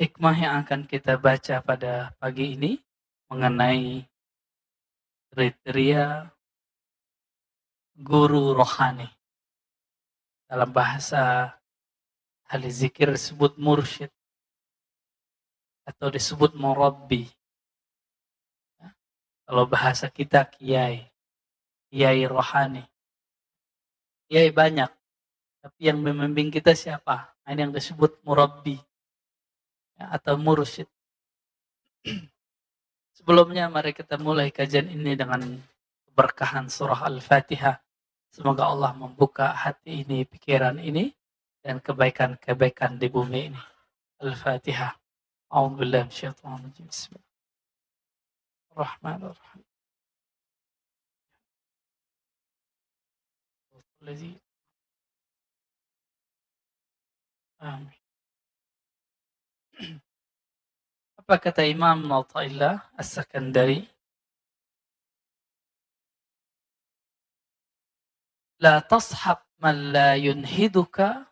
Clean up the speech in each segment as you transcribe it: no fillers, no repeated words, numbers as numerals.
Hikmah yang akan kita baca pada pagi ini mengenai kriteria guru rohani. Dalam bahasa ahli zikir disebut mursyid atau disebut murabbi. Kalau bahasa kita kiai, kiai rohani. Kiai banyak, tapi yang membimbing kita siapa? Ini yang disebut murabbi atau mursyid. Sebelumnya mari kita mulai kajian ini dengan keberkahan surah Al-Fatihah. Semoga Allah membuka hati ini, pikiran ini, dan kebaikan-kebaikan di bumi ini. Al-Fatihah. A'udzubillahi minasyaitonir rajim. Bismillahirrahmanirrahim. Amin. Apa kata Imam Athaillah As-Sakandari? La tashab man la yunhiduka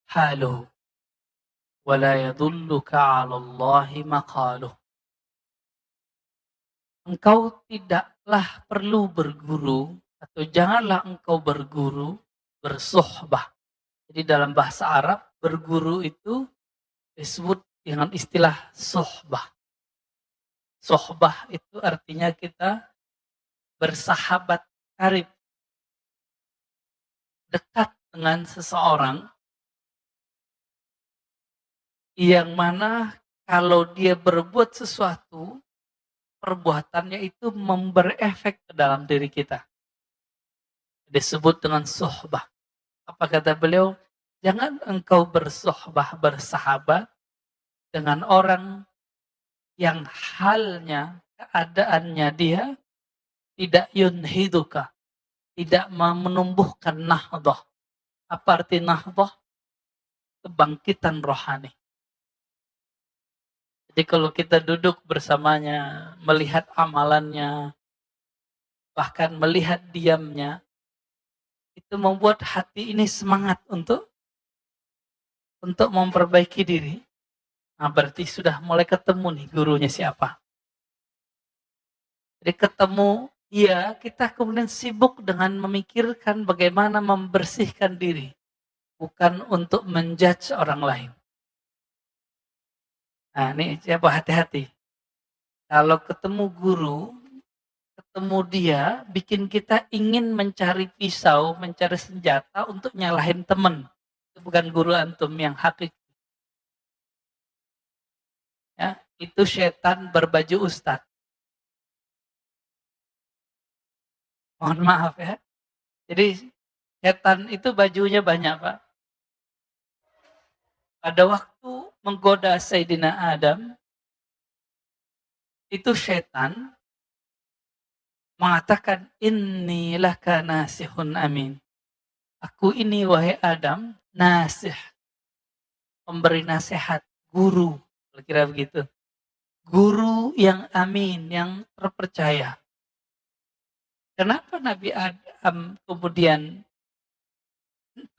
haluhu wa la yadulluka 'ala Allahi maqaluh. Engkau tidaklah perlu berguru atau janganlah engkau berguru, bersuhbah. Jadi dalam bahasa Arab berguru itu disebut dengan istilah suhbah. Suhbah itu artinya kita bersahabat karib, dekat dengan seseorang yang mana kalau dia berbuat sesuatu, perbuatannya itu memberi efek ke dalam diri kita. Disebut dengan suhbah. Apa kata beliau? Jangan engkau bersuhbah, bersahabat dengan orang yang halnya, keadaannya dia tidak yunhiduka, tidak menumbuhkan nahdah. Apa arti nahdah? Kebangkitan rohani. Jadi kalau kita duduk bersamanya, melihat amalannya, bahkan melihat diamnya, itu membuat hati ini semangat untuk memperbaiki diri. Nah, berarti sudah mulai ketemu nih gurunya siapa. Jadi ketemu, ya kita kemudian sibuk dengan memikirkan bagaimana membersihkan diri. Bukan untuk menjudge orang lain. Nah ini siapa hati-hati. Kalau ketemu guru, ketemu dia, bikin kita ingin mencari pisau, mencari senjata untuk nyalahin teman. Itu bukan guru antum yang hakiki. Ya, itu setan berbaju ustadz. Mohon maaf ya. Jadi setan itu bajunya banyak Pak. Pada waktu menggoda Sayyidina Adam, itu setan mengatakan inni laka nasihun amin. Aku ini wahai Adam, nasih, pemberi nasihat, guru, kira-kira begitu. Guru yang amin, yang terpercaya. Kenapa Nabi Adam kemudian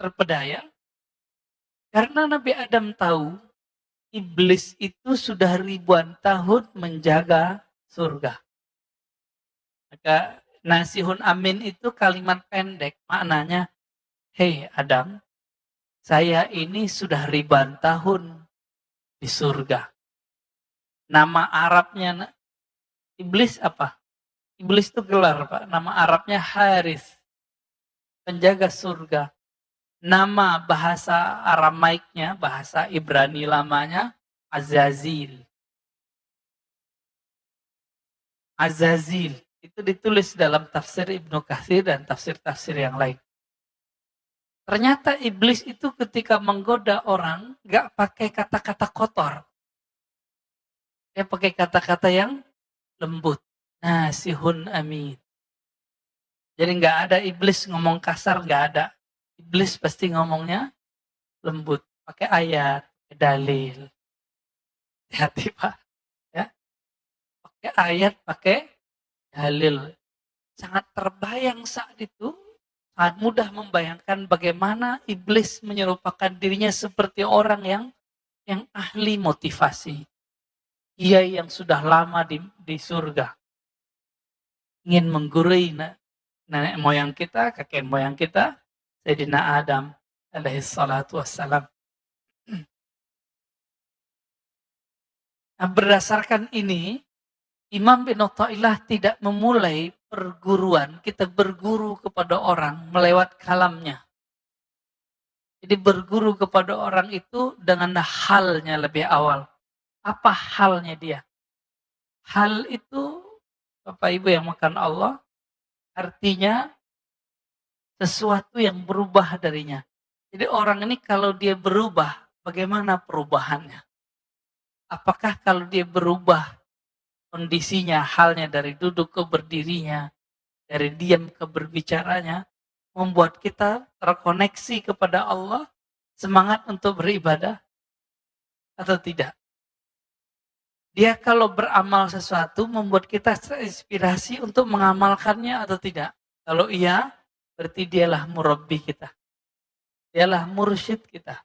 terpedaya? Karena Nabi Adam tahu iblis itu sudah ribuan tahun menjaga surga. Maka nasihun amin itu kalimat pendek, maknanya, hei Adam, saya ini sudah ribuan tahun di surga. Nama Arabnya iblis apa? Iblis itu gelar Pak, nama Arabnya Haris, penjaga surga. Nama bahasa Aramaiknya, bahasa Ibrani lamanya Azazil. Azazil itu ditulis dalam tafsir Ibnu Katsir dan tafsir-tafsir yang lain. Ternyata iblis itu ketika menggoda orang gak pakai kata-kata kotor. Dia pakai kata-kata yang lembut. Nasihun amin. Jadi gak ada iblis ngomong kasar, gak ada. Iblis pasti ngomongnya lembut, pakai ayat, pakai dalil. Hati Pak, ya. Pakai ayat, pakai dalil. Sangat terbayang saat itu, sangat mudah membayangkan bagaimana iblis menyerupakan dirinya seperti orang yang yang ahli motivasi, kiai yang sudah lama di surga, ingin menggurui nenek moyang kita, kakek moyang kita, Sayyidina Adam alaihi salatu wassalam. Nah, berdasarkan ini, Imam bin Athaillah tidak memulai perguruan, kita berguru kepada orang melewat kalamnya. Jadi berguru kepada orang itu dengan halnya lebih awal. Apa halnya dia? Hal itu, Bapak Ibu yang makan Allah, artinya sesuatu yang berubah darinya. Jadi orang ini kalau dia berubah, bagaimana perubahannya? Apakah kalau dia berubah kondisinya, halnya dari duduk ke berdirinya, dari diam ke berbicaranya, membuat kita terkoneksi kepada Allah, semangat untuk beribadah atau tidak? Dia kalau beramal sesuatu membuat kita terinspirasi untuk mengamalkannya atau tidak? Kalau iya, berarti dialah murabbi kita. Dialah mursyid kita.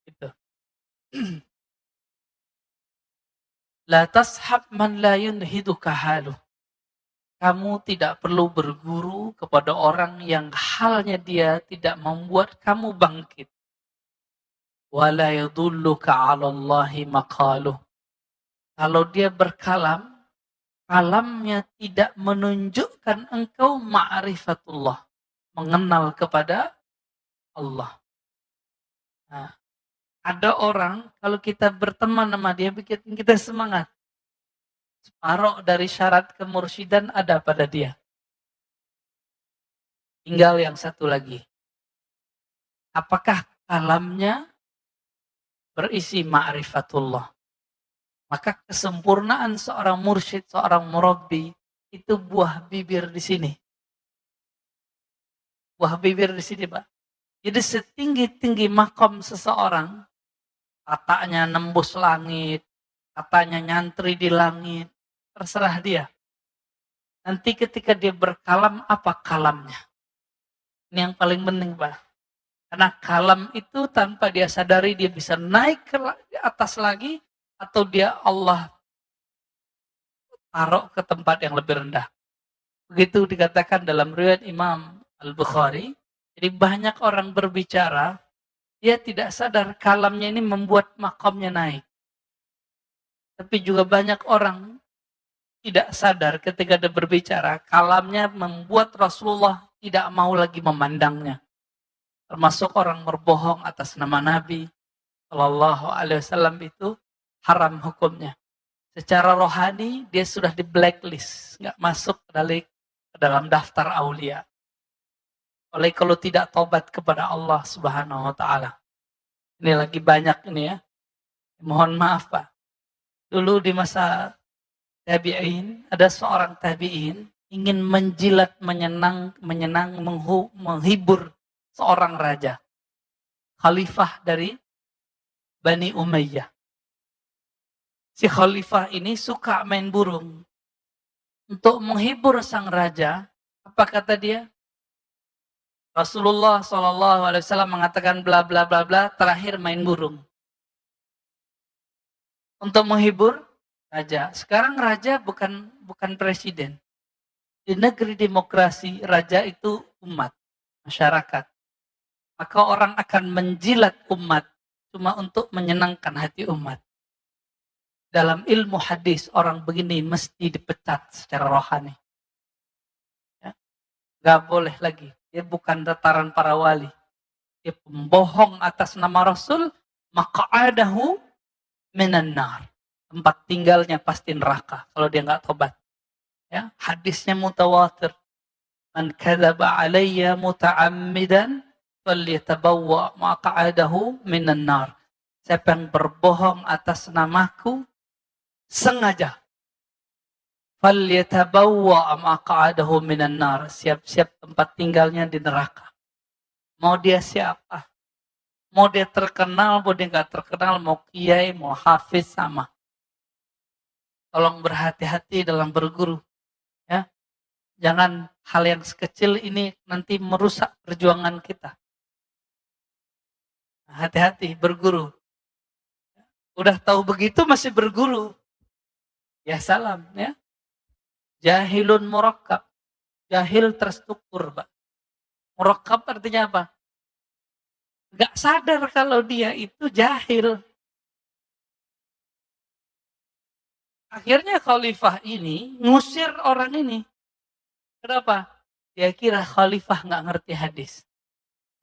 Gitu. La tashab man la yunhiduka haluh. Kamu tidak perlu berguru kepada orang yang halnya dia tidak membuat kamu bangkit. Wa la yadulluka 'ala Allahi maqaluh. Kalau dia berkalam, kalamnya tidak menunjukkan engkau ma'rifatullah, mengenal kepada Allah. Nah, ada orang kalau kita berteman sama dia bikin kita semangat. Separuh dari syarat kemursyidaan ada pada dia. Tinggal yang satu lagi. Apakah kalamnya berisi ma'rifatullah? Maka kesempurnaan seorang mursyid, seorang murabbi, itu buah bibir di sini. Buah bibir di sini, Pak. Jadi setinggi-tinggi makom seseorang, tatanya nembus langit, katanya nyantri di langit, terserah dia. Nanti ketika dia berkalam, apa kalamnya? Ini yang paling penting, Pak. Karena kalam itu tanpa dia sadari, dia bisa naik ke atas lagi, atau dia Allah taruh ke tempat yang lebih rendah. Begitu dikatakan dalam riwayat Imam Al-Bukhari. Jadi banyak orang berbicara, dia tidak sadar kalamnya ini membuat makamnya naik. Tapi juga banyak orang tidak sadar ketika dia berbicara, kalamnya membuat Rasulullah tidak mau lagi memandangnya. Termasuk orang berbohong atas nama Nabi Shallallahu Alaihi Wasallam itu haram hukumnya. Secara rohani dia sudah di blacklist, nggak masuk ke dalam daftar aulia. Oleh kalau tidak tobat kepada Allah Subhanahu Wa Taala. Ini lagi banyak ini ya. Mohon maaf Pak. Dulu di masa tabi'in ada seorang tabi'in ingin menjilat, menghibur seorang raja, khalifah dari Bani Umayyah. Si khalifah ini suka main burung. Untuk menghibur sang raja, apa kata dia? Rasulullah SAW mengatakan bla bla bla bla, terakhir main burung. Untuk menghibur raja. Sekarang raja bukan presiden. Di negeri demokrasi, raja itu umat, masyarakat. Maka orang akan menjilat umat cuma untuk menyenangkan hati umat. Dalam ilmu hadis, orang begini mesti dipecat secara rohani. Ya. Gak boleh lagi. Dia bukan dataran para wali. Dia pembohong atas nama Rasul, maka adahu minan nar. Tempat tinggalnya pasti neraka kalau dia nggak tobat. Ya, hadisnya mutawatir. Man kadzaba alayya muta'ammidan falyatabawwa maq'adahu minan nar. Siapa yang berbohong atas namaku sengaja, falyatabawwa maq'adahu minan nar. Siap-siap tempat tinggalnya di neraka. Mau dia siapa? Mau dia terkenal, mau dia nggak terkenal, mau kiai, mau hafiz, sama. Tolong berhati-hati dalam berguru. Ya, jangan hal yang sekecil ini nanti merusak perjuangan kita. Hati-hati berguru. Udah tahu begitu masih berguru. Ya salam ya. Jahilun murakkab. Jahil terstruktur, Pak. Murakkab artinya apa? Gak sadar kalau dia itu jahil. Akhirnya khalifah ini ngusir orang ini. Kenapa? Dia kira khalifah nggak ngerti hadis.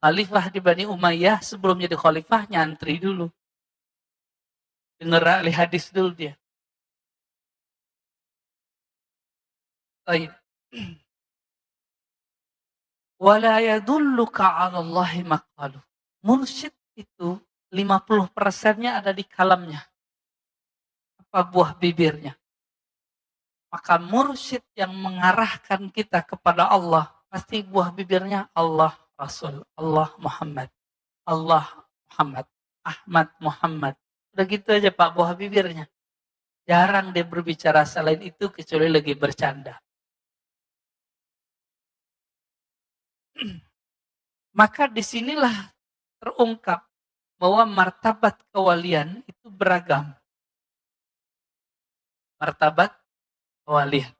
Khalifah di Bani Umayyah sebelum jadi khalifah nyantri dulu. Dengar ahli hadis dulu dia. Baik. Wala yadulluka 'ala Allahi maqalu. Mursyid itu 50%-nya ada di kalamnya. Apa buah bibirnya. Maka mursyid yang mengarahkan kita kepada Allah, pasti buah bibirnya Allah Rasul, Allah Muhammad, Allah Muhammad, Ahmad Muhammad. Udah gitu aja Pak buah bibirnya. Jarang dia berbicara selain itu kecuali lagi bercanda. Maka disinilah terungkap bahwa martabat kewalian itu beragam. Martabat kewalian.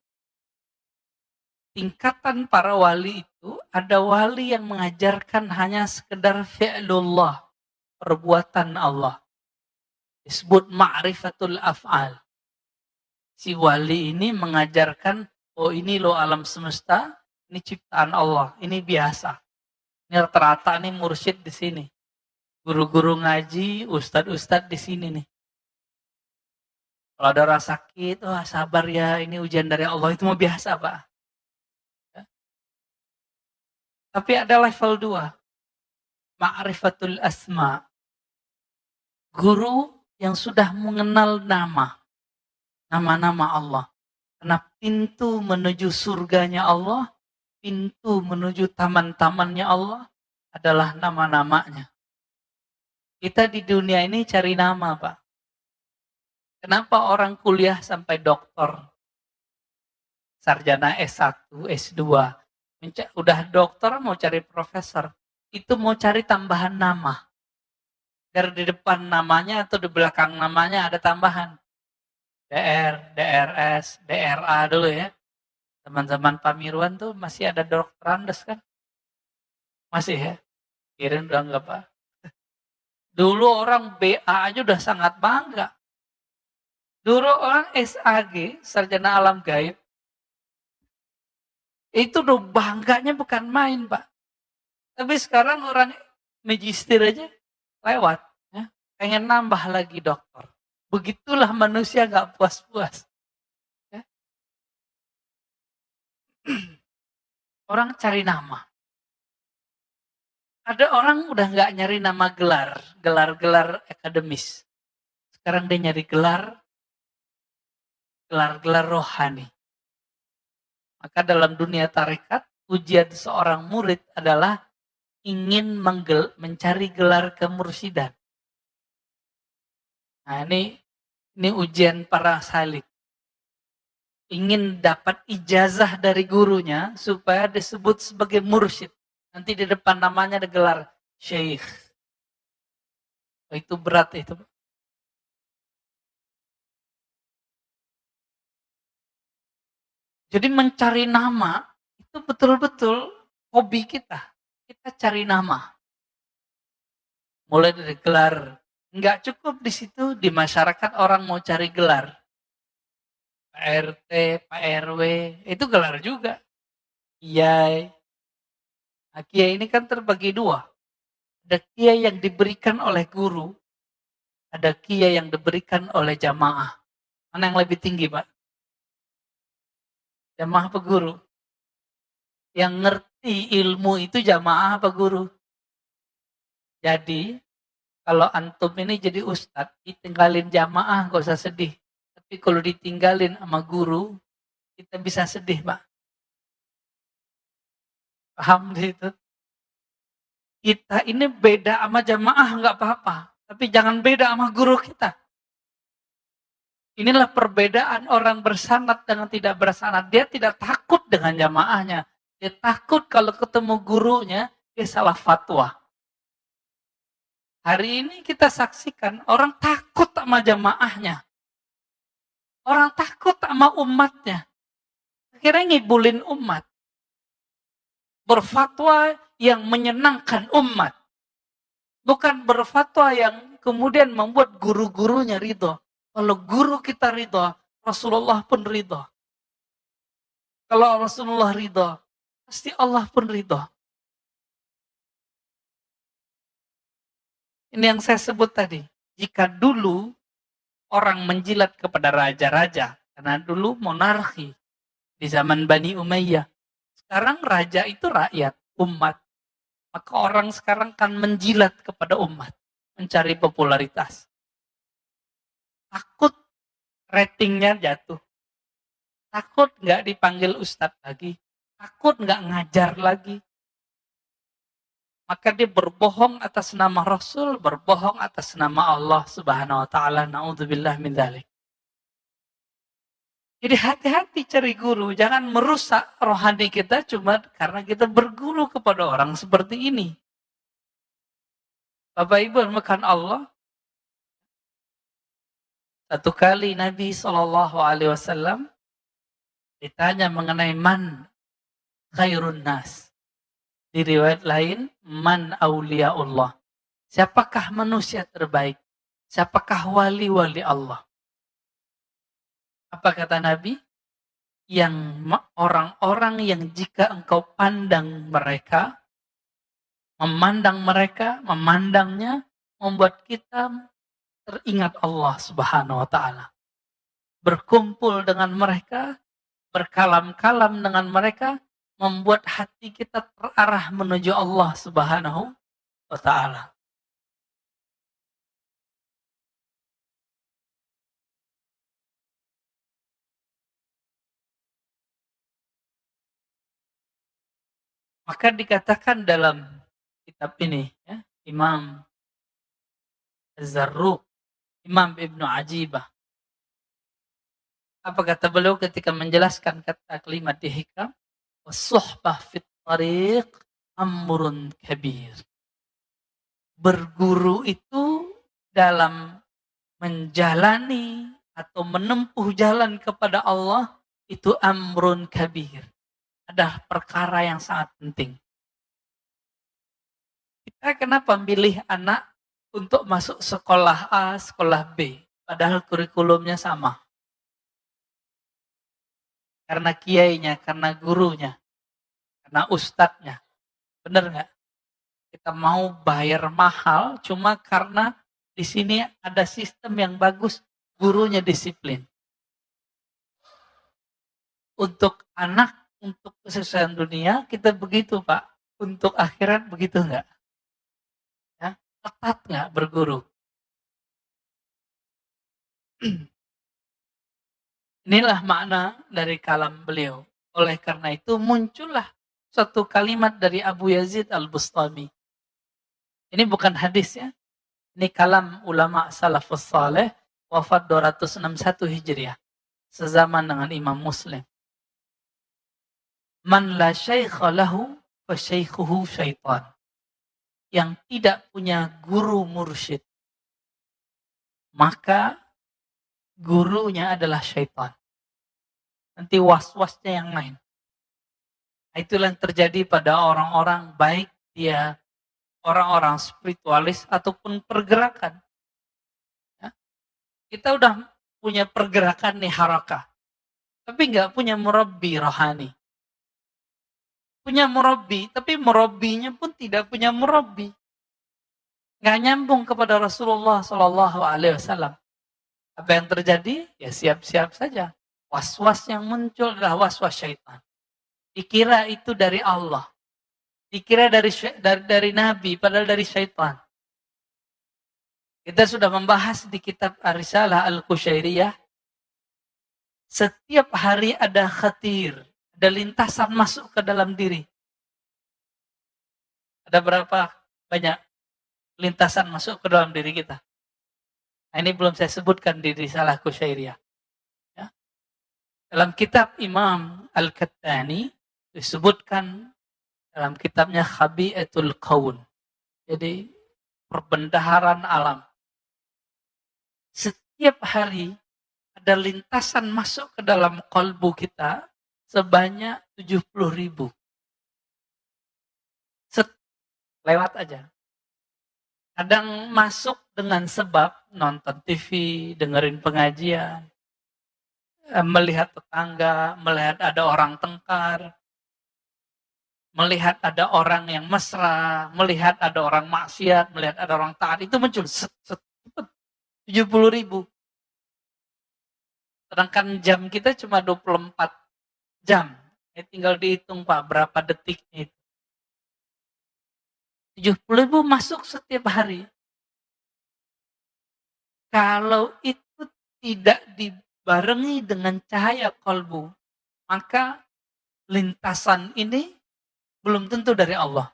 Tingkatan para wali itu ada wali yang mengajarkan hanya sekedar fi'lullah, perbuatan Allah. Disebut ma'rifatul af'al. Si wali ini mengajarkan, oh ini loh alam semesta, ini ciptaan Allah, ini biasa. Ini rata-rata nih mursyid di sini. Guru-guru ngaji, ustadz-ustadz di sini nih. Kalau ada orang sakit, wah sabar ya, ini ujian dari Allah, itu mah biasa Pak. Tapi ada level 2. Ma'rifatul asma. Guru yang sudah mengenal nama-nama Allah. Karena pintu menuju surganya Allah, pintu menuju taman-tamannya Allah adalah nama-namanya. Kita di dunia ini cari nama, Pak. Kenapa orang kuliah sampai doktor? Sarjana S1, S2. Udah dokter mau cari profesor. Itu mau cari tambahan nama. Dari di depan namanya atau di belakang namanya ada tambahan. DR, DRS, DRA dulu ya. Teman-teman Pak Mirwan tuh masih ada dokterandes kan? Masih ya? Kirain udah enggak Pak. Dulu orang BA aja udah sangat bangga. Dulu orang SAG, Sarjana Alam Gaib, itu udah bangganya bukan main Pak. Tapi sekarang orang magister aja lewat. Ya. Pengen nambah lagi dokter. Begitulah manusia gak puas-puas. Ya. Orang cari nama. Ada orang udah gak nyari nama gelar. Gelar-gelar akademis. Sekarang dia nyari gelar rohani. Maka dalam dunia tarekat, ujian seorang murid adalah ingin mencari gelar kemursidan. Nah ini ujian para salik. Ingin dapat ijazah dari gurunya supaya disebut sebagai mursyid. Nanti di depan namanya ada gelar syekh. Oh, itu berat itu. Jadi mencari nama itu betul-betul hobi kita. Kita cari nama. Mulai dari gelar. Enggak cukup di situ, di masyarakat orang mau cari gelar. Pak RT, Pak RW, itu gelar juga. Kiai. Nah, kiai ini kan terbagi 2. Ada kiai yang diberikan oleh guru, ada kiai yang diberikan oleh jamaah. Mana yang lebih tinggi, Pak? Jamaah apa guru? Yang ngerti ilmu itu jamaah apa guru? Jadi, kalau antum ini jadi ustadz, ditinggalin jamaah gak usah sedih. Tapi kalau ditinggalin sama guru, kita bisa sedih, Pak. Paham itu? Kita ini beda sama jamaah nggak apa-apa. Tapi jangan beda sama guru kita. Inilah perbedaan orang bersanad dengan tidak bersanad. Dia tidak takut dengan jamaahnya. Dia takut kalau ketemu gurunya, dia salah fatwa. Hari ini kita saksikan orang takut sama jamaahnya. Orang takut sama umatnya. Akhirnya ngibulin umat. Berfatwa yang menyenangkan umat. Bukan berfatwa yang kemudian membuat guru-gurunya ridho. Kalau guru kita ridho, Rasulullah pun ridho. Kalau Rasulullah ridho, pasti Allah pun ridho. Ini yang saya sebut tadi. Jika dulu orang menjilat kepada raja-raja, karena dulu monarki di zaman Bani Umayyah. Sekarang raja itu rakyat, umat. Maka orang sekarang kan menjilat kepada umat, mencari popularitas. Takut ratingnya jatuh. Takut nggak dipanggil ustadz lagi. Takut nggak ngajar lagi. Maka dia berbohong atas nama Rasul, berbohong atas nama Allah Subhanahu wa taala. Naudzubillah min dzalik. Jadi hati-hati cari guru, jangan merusak rohani kita cuma karena kita berguru kepada orang seperti ini. Bapak Ibu makan Allah. Satu kali Nabi SAW ditanya mengenai man khairun nas. Di riwayat lain, man awliyaullah. Siapakah manusia terbaik? Siapakah wali-wali Allah? Apa kata Nabi? Yang orang-orang yang jika engkau pandang mereka, memandangnya, membuat kita teringat Allah Subhanahu wa taala. Berkumpul dengan mereka, berkalam-kalam dengan mereka, membuat hati kita terarah menuju Allah Subhanahu wa taala. Maka dikatakan dalam kitab ini, ya, Imam Az-Zarruq, Imam Ibnu Ajibah. Apa kata beliau ketika menjelaskan kata kalimat di hikam? Was-suhbah fit tariq amrun kabir. Berguru itu dalam menjalani atau menempuh jalan kepada Allah itu amrun kabir. Ada perkara yang sangat penting. Kita kenapa pilih anak untuk masuk sekolah A, sekolah B, padahal kurikulumnya sama? Karena kiainya, karena gurunya, karena ustadznya. Benar nggak? Kita mau bayar mahal cuma karena di sini ada sistem yang bagus, gurunya disiplin. Untuk anak, untuk kesuksesan dunia, kita begitu Pak. Untuk akhirat begitu nggak? Ya, ketat nggak berguru? Inilah makna dari kalam beliau. Oleh karena itu muncullah satu kalimat dari Abu Yazid Al-Bustami. Ini bukan hadis ya. Ini kalam ulama salafus saleh, wafat 261 Hijriah. Sezaman dengan Imam Muslim. Man la syaikha lahu fa syaikhuhu syaitan. Yang tidak punya guru mursyid, maka gurunya adalah syaitan. Nanti was-wasnya yang lain. Itulah yang terjadi pada orang-orang, baik dia orang-orang spiritualis ataupun pergerakan. Ya. Kita udah punya pergerakan nih harakah, tapi nggak punya murabbi rohani. Punya murabbi, tapi murabbinya pun tidak punya murabbi. Nggak nyambung kepada Rasulullah SAW. Apa yang terjadi? Ya siap-siap saja. Was-was yang muncul adalah was-was syaitan. Dikira itu dari Allah. Dikira dari Nabi, padahal dari syaitan. Kita sudah membahas di kitab Ar-Risalah Al-Qushairiyah. Setiap hari ada khatir, ada lintasan masuk ke dalam diri. Ada berapa banyak lintasan masuk ke dalam diri kita? Nah, ini belum saya sebutkan di Risalah Qushairiyah. Ya. Dalam kitab Imam Al-Kattani disebutkan dalam kitabnya Khabi'atul Qaun. Jadi perbendaharaan alam. Setiap hari ada lintasan masuk ke dalam kalbu kita sebanyak 70.000. Lewat aja. Kadang masuk dengan sebab nonton TV, dengerin pengajian, melihat tetangga, melihat ada orang tengkar, melihat ada orang yang mesra, melihat ada orang maksiat, melihat ada orang taat, itu muncul 70.000. Sedangkan jam kita cuma 24 jam. Ya, tinggal dihitung Pak, berapa detiknya itu. 70.000 masuk setiap hari. Kalau itu tidak dibarengi dengan cahaya kalbu, maka lintasan ini belum tentu dari Allah.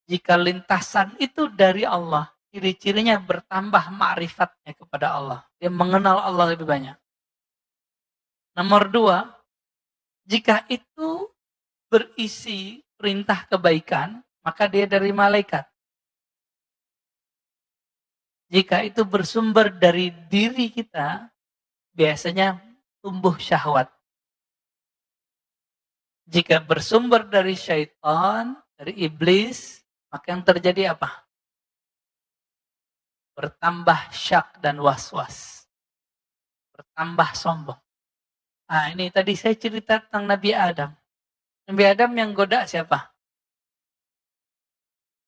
Jika lintasan itu dari Allah, ciri-cirinya bertambah ma'rifatnya kepada Allah. Dia mengenal Allah lebih banyak. Nomor 2, jika itu berisi perintah kebaikan, maka dia dari malaikat. Jika itu bersumber dari diri kita, biasanya tumbuh syahwat. Jika bersumber dari syaitan, dari iblis, maka yang terjadi apa? Bertambah syak dan was-was. Bertambah sombong. Nah ini tadi saya cerita tentang Nabi Adam. Nabi Adam yang goda siapa?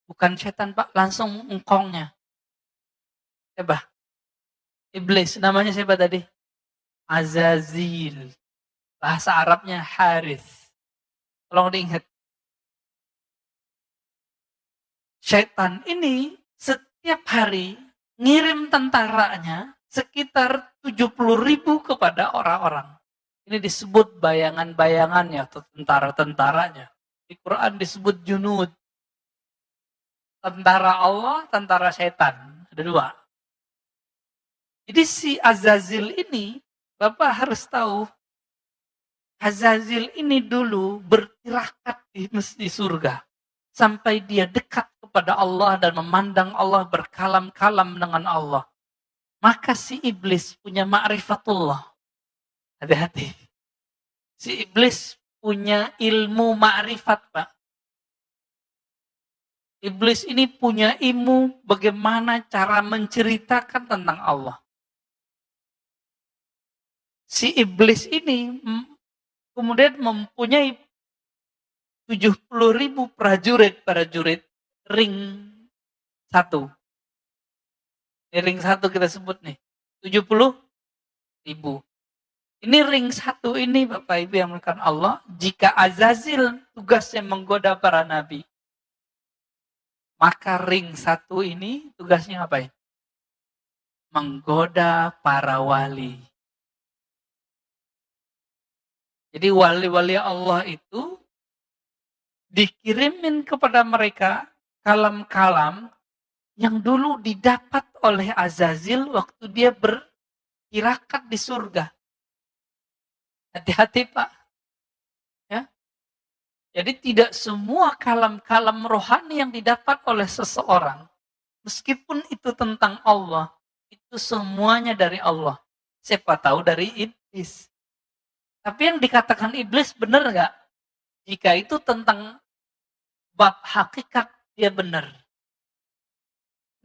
Bukan setan Pak, langsung engkongnya. Siapa? Iblis. Namanya siapa tadi? Azazil. Bahasa Arabnya Harith. Tolong diingat. Setan ini setiap hari ngirim tentaranya sekitar 70.000 kepada orang-orang. Ini disebut bayangan-bayangannya atau tentara-tentaranya. Di Quran disebut junud. Tentara Allah, tentara setan. Ada 2. Jadi si Azazil ini, Bapak harus tahu, Azazil ini dulu bertirakat di surga. Sampai dia dekat kepada Allah dan memandang Allah, berkalam-kalam dengan Allah. Maka si iblis punya ma'rifatullah. Hati-hati. Si iblis punya ilmu ma'rifat, Pak. Iblis ini punya ilmu bagaimana cara menceritakan tentang Allah. Si iblis ini kemudian mempunyai 70.000 prajurit ring 1. Ini ring 1 kita sebut nih. 70.000. Ini ring 1 ini Bapak Ibu yang melakukan Allah. Jika Azazil tugasnya menggoda para nabi, maka ring 1 ini tugasnya ngapain? Menggoda para wali. Jadi wali-wali Allah itu dikirimin kepada mereka kalam-kalam yang dulu didapat oleh Azazil waktu dia bertirakat di surga. Hati-hati Pak. Ya. Jadi tidak semua kalam-kalam rohani yang didapat oleh seseorang, meskipun itu tentang Allah, itu semuanya dari Allah. Siapa tahu dari iblis. Tapi yang dikatakan iblis benar nggak? Jika itu tentang bab hakikat, dia benar.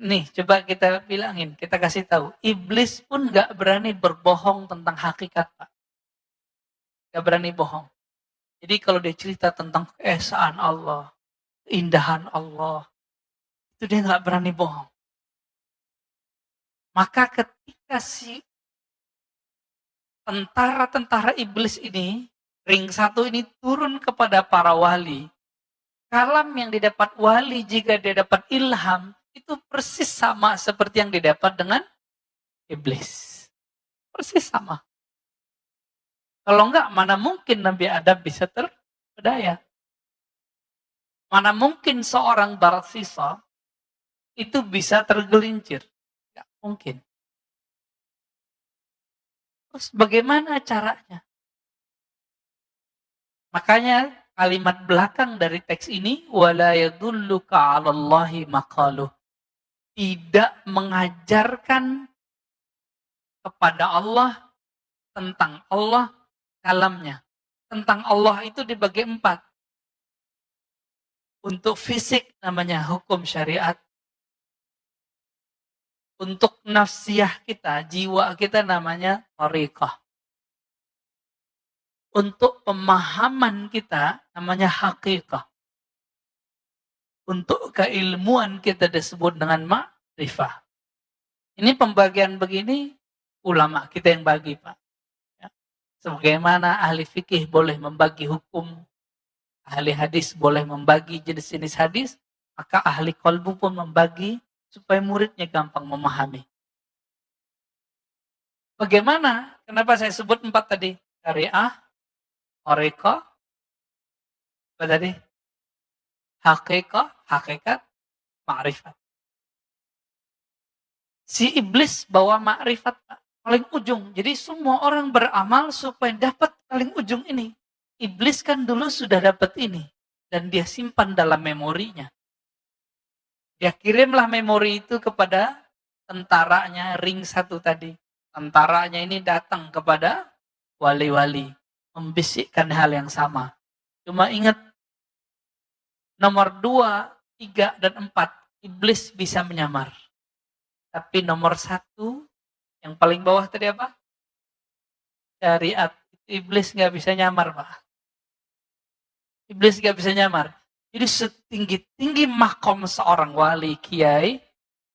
Nih, coba kita bilangin, kita kasih tahu. Iblis pun nggak berani berbohong tentang hakikat, Pak. Nggak berani bohong. Jadi kalau dia cerita tentang keesaan Allah, keindahan Allah, itu dia nggak berani bohong. Maka ketika si tentara-tentara iblis ini, ring 1 ini turun kepada para wali. Kalam yang didapat wali jika dia dapat ilham, itu persis sama seperti yang didapat dengan iblis. Persis sama. Kalau enggak, mana mungkin Nabi Adam bisa terpedaya. Mana mungkin seorang Barsisa itu bisa tergelincir. Enggak mungkin. Terus bagaimana caranya? Makanya kalimat belakang dari teks ini, wala yadulluka 'alallahi maqaluh. Tidak mengajarkan kepada Allah, tentang Allah, kalamnya. Tentang Allah itu dibagi 4. Untuk fisik namanya hukum syariat. Untuk nafsiyah kita, jiwa kita namanya thariqah. Untuk pemahaman kita namanya haqiqah. Untuk keilmuan kita disebut dengan ma'rifah. Ini pembagian begini, ulama kita yang bagi, Pak. Ya. Sebagaimana ahli fikih boleh membagi hukum, ahli hadis boleh membagi jenis-jenis hadis, maka ahli qalbu pun membagi supaya muridnya gampang memahami. Bagaimana? Kenapa saya sebut 4 tadi? Syariah, thariqah, apa tadi? Hakikat, ma'rifat. Si iblis bawa ma'rifat paling ujung. Jadi semua orang beramal supaya dapat paling ujung ini. Iblis kan dulu sudah dapat ini. Dan dia simpan dalam memorinya. Dia kirimlah memori itu kepada tentaranya ring 1 tadi. Tentaranya ini datang kepada wali-wali. Membisikkan hal yang sama. Cuma ingat, nomor 2, 3, dan 4, iblis bisa menyamar. Tapi nomor 1, yang paling bawah tadi apa? Syariat. Iblis nggak bisa nyamar, Pak. Iblis nggak bisa nyamar. Jadi setinggi-tinggi makom seorang wali, kiai,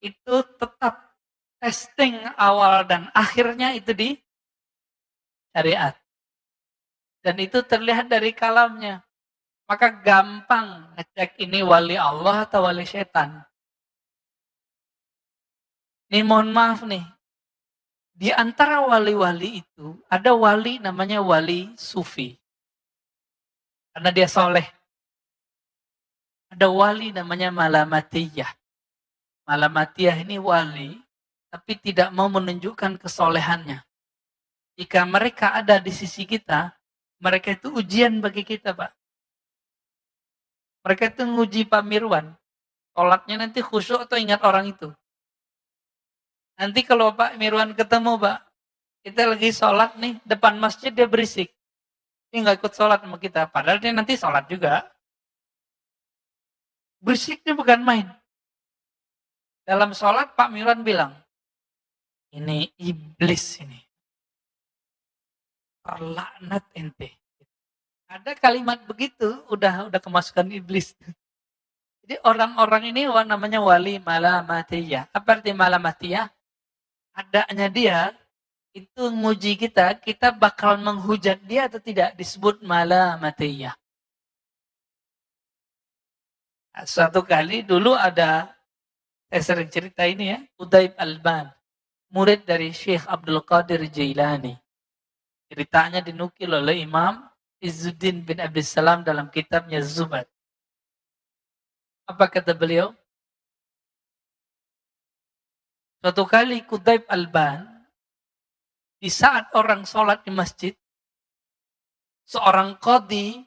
itu tetap testing awal dan akhirnya itu di syariat. Dan itu terlihat dari kalamnya. Maka gampang ngecek ini wali Allah atau wali setan. Ini mohon maaf nih. Di antara wali-wali itu, ada wali namanya wali sufi. Karena dia soleh. Ada wali namanya malamatiyah. Malamatiyah ini wali, tapi tidak mau menunjukkan kesolehannya. Jika mereka ada di sisi kita, mereka itu ujian bagi kita, Pak. Mereka itu nguji Pak Mirwan. Sholatnya nanti khusyuk atau ingat orang itu. Nanti kalau Pak Mirwan ketemu, Pak, kita lagi sholat nih, depan masjid dia berisik. Dia nggak ikut sholat sama kita. Padahal dia nanti sholat juga. Berisiknya bukan main. Dalam sholat Pak Mirwan bilang, ini iblis ini. Terlaknat ente. Ada kalimat begitu, udah kemasukan iblis. Jadi orang-orang ini namanya wali malamatiyah. Apa arti malamatiyah? Adanya dia, itu nguji kita, kita bakal menghujat dia atau tidak, disebut malamatiyah. Suatu kali dulu ada, saya sering cerita ini ya, Udaib Alban, murid dari Syekh Abdul Qadir Jailani. Ceritanya dinukil oleh Imam Izzuddin bin Abdussalam dalam kitabnya Zubad. Apa kata beliau? Suatu kali Udaib Alban, di saat orang sholat di masjid, seorang qadhi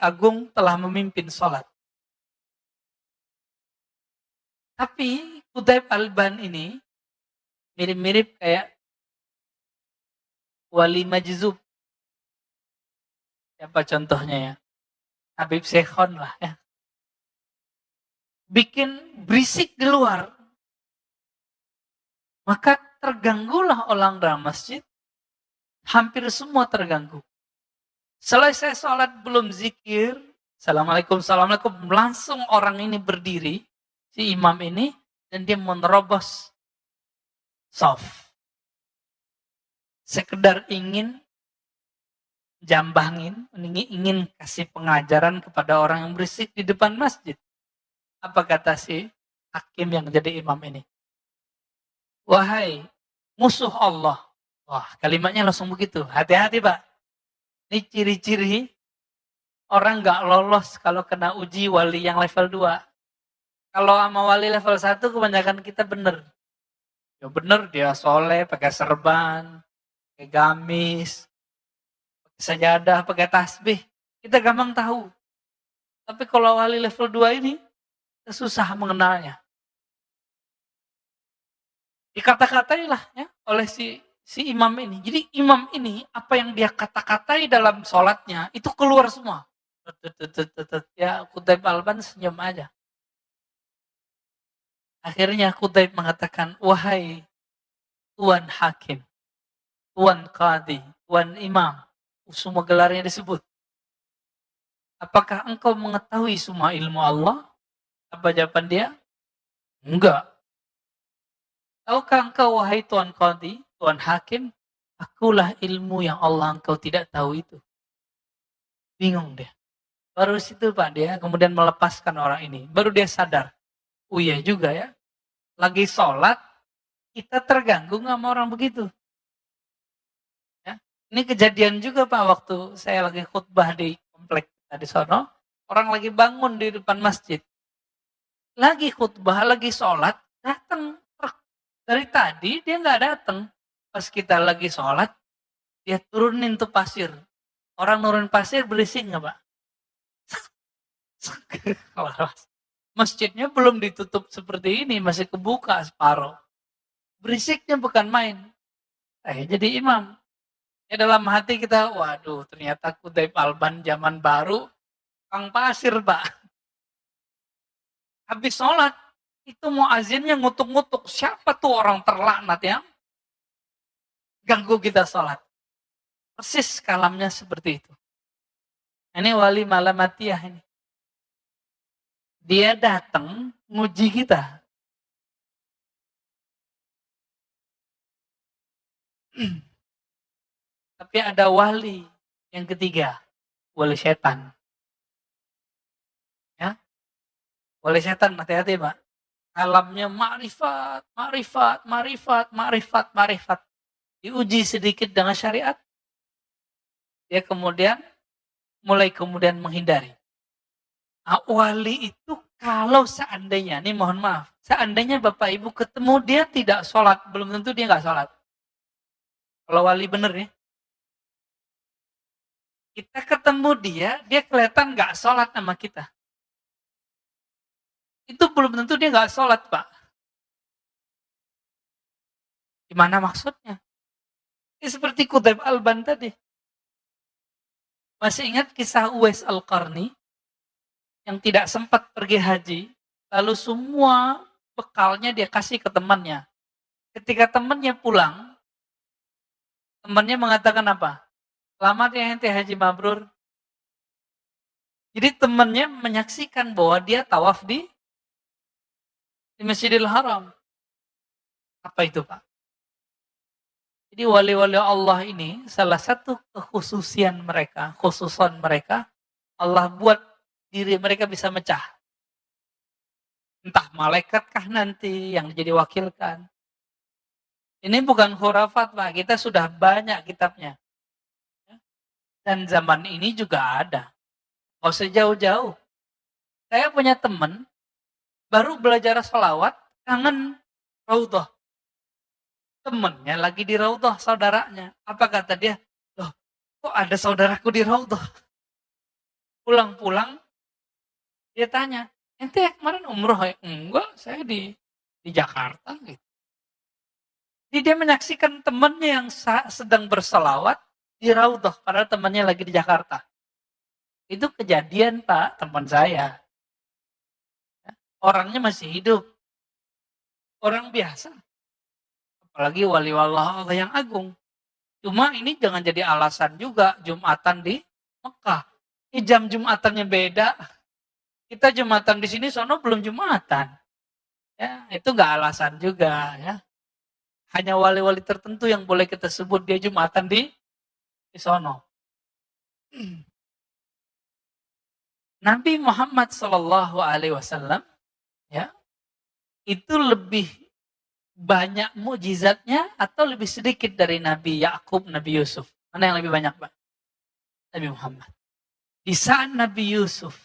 agung telah memimpin sholat. Tapi Udaib Alban ini mirip-mirip kayak wali majzub. Siapa contohnya ya? Habib Syekhon lah ya. Bikin berisik di luar. Maka terganggulah orang dalam masjid. Hampir semua terganggu. Selesai sholat belum zikir. Assalamualaikum, assalamualaikum. Langsung orang ini berdiri. Si imam ini. Dan dia menerobos shaf. Sekedar ingin jambangin, ingin kasih pengajaran kepada orang yang berisik di depan masjid. Apa kata si hakim yang jadi imam ini? Wahai musuh Allah. Wah, kalimatnya langsung begitu. Hati-hati, Pak. Ini ciri-ciri orang gak lolos kalau kena uji wali yang level 2. Kalau sama wali level 1 kebanyakan kita bener. Ya bener, dia soleh, pakai serban, pakai gamis, pakai sajadah, pakai tasbih. Kita gampang tahu. Tapi kalau wali level 2 ini, kita susah mengenalnya. Dikata-katai lah ya oleh si si imam ini. Jadi imam ini apa yang dia kata-katai dalam sholatnya itu keluar semua. Ya Qutaib Alban senyum aja. Akhirnya Qutaib mengatakan, wahai Tuan Hakim, Tuan Qadhi, Tuan Imam, semua gelarnya disebut. Apakah engkau mengetahui semua ilmu Allah? Apa jawaban dia? Enggak. Tahukah engkau wahai Tuan Qadhi, Tuan Hakim, akulah ilmu yang Allah engkau tidak tahu itu. Bingung dia. Baru situ Pak dia kemudian melepaskan orang ini. Baru dia sadar. Oh iya juga ya. Lagi sholat, kita terganggu sama orang begitu. Ya. Ini kejadian juga Pak waktu saya lagi khutbah di komplek di sono. Orang lagi bangun di depan masjid. Lagi khutbah, lagi sholat, datang truk. Dari tadi dia nggak datang. Pas kita lagi sholat, dia turunin tuh pasir. Orang nurun pasir berisik nggak Pak? Masjidnya belum ditutup seperti ini, masih kebuka separuh. Berisiknya bukan main. Jadi imam. Ya dalam hati kita, waduh ternyata Qutaib Alban zaman baru, kang pasir Pak. Habis sholat, itu muazinnya ngutuk-ngutuk. Siapa tuh orang terlaknat yang ganggu kita sholat? Persis kalamnya seperti itu. Ini wali malamatiyah ini. Dia datang nguji kita. Tapi ada wali yang ketiga, wali setan. Ya, wali setan hati-hati Pak. Alamnya ma'rifat, ma'rifat, ma'rifat, ma'rifat, ma'rifat. Diuji sedikit dengan syariat, dia kemudian mulai menghindari. Wali itu kalau seandainya, ini mohon maaf, seandainya Bapak Ibu ketemu dia tidak sholat, belum tentu dia nggak sholat. Kalau wali bener ya. Kita ketemu dia kelihatan nggak sholat sama kita. Itu belum tentu dia nggak sholat Pak. Gimana maksudnya? Ini seperti Qutaib Alban tadi. Masih ingat kisah Uwais Al-Qarni? Yang tidak sempat pergi haji, lalu semua bekalnya dia kasih ke temannya. Ketika temannya pulang, temannya mengatakan apa? Selamat ya ente haji mabrur. Jadi temannya menyaksikan bahwa dia tawaf di Masjidil Haram. Apa itu Pak? Jadi wali-wali Allah ini salah satu khususan mereka, Allah buat diri mereka bisa mecah. Entah malaikatkah nanti yang jadi wakilkan. Ini bukan khurafat Pak, kita sudah banyak kitabnya. Dan zaman ini juga ada. Gak usah jauh-jauh. Saya punya teman, baru belajar sholawat, kangen raudhah. Temennya lagi di raudhah, saudaranya. Apa kata dia? Loh, kok ada saudaraku di raudhah? Pulang-pulang, dia tanya, ente kemarin umroh ya? Enggak, saya di Jakarta. Gitu. Jadi dia menyaksikan temannya yang sedang bersolawat di raudhah, padahal temannya lagi di Jakarta. Itu kejadian Pak, teman saya. Orangnya masih hidup. Orang biasa. Apalagi wali-wali Allah yang agung. Cuma ini jangan jadi alasan juga Jumatan di Mekah. Ini jam Jumatannya beda. Kita Jumatan di sini, sono belum Jumatan. Ya, itu nggak alasan juga ya. Hanya wali-wali tertentu yang boleh kita sebut dia Jumatan di sono. Nabi Muhammad Shallallahu Alaihi Wasallam ya itu lebih banyak mukjizatnya atau lebih sedikit dari Nabi Yakub, Nabi Yusuf? Mana yang lebih banyak Pak? Nabi Muhammad. Di saat Nabi Yusuf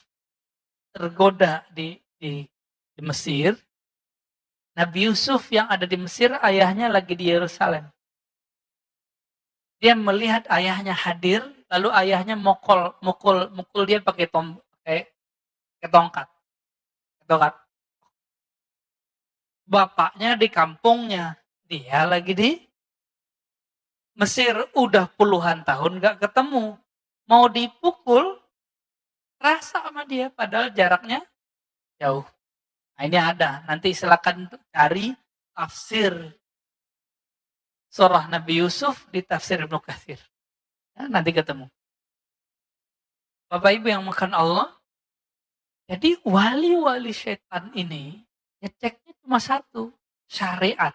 tergoda di Mesir, Nabi Yusuf yang ada di Mesir, ayahnya lagi di Yerusalem. Dia melihat ayahnya hadir, lalu ayahnya mukul dia pakai tongkat. Bapaknya di kampungnya, dia lagi di Mesir udah puluhan tahun gak ketemu. Mau dipukul, rasa sama dia, padahal jaraknya jauh. Nah, ini ada, nanti silakan cari tafsir surah Nabi Yusuf di tafsir Ibnu Katsir. Ya, nanti ketemu. Bapak Ibu yang makan Allah, jadi wali-wali setan ini ngeceknya cuma satu, syariat.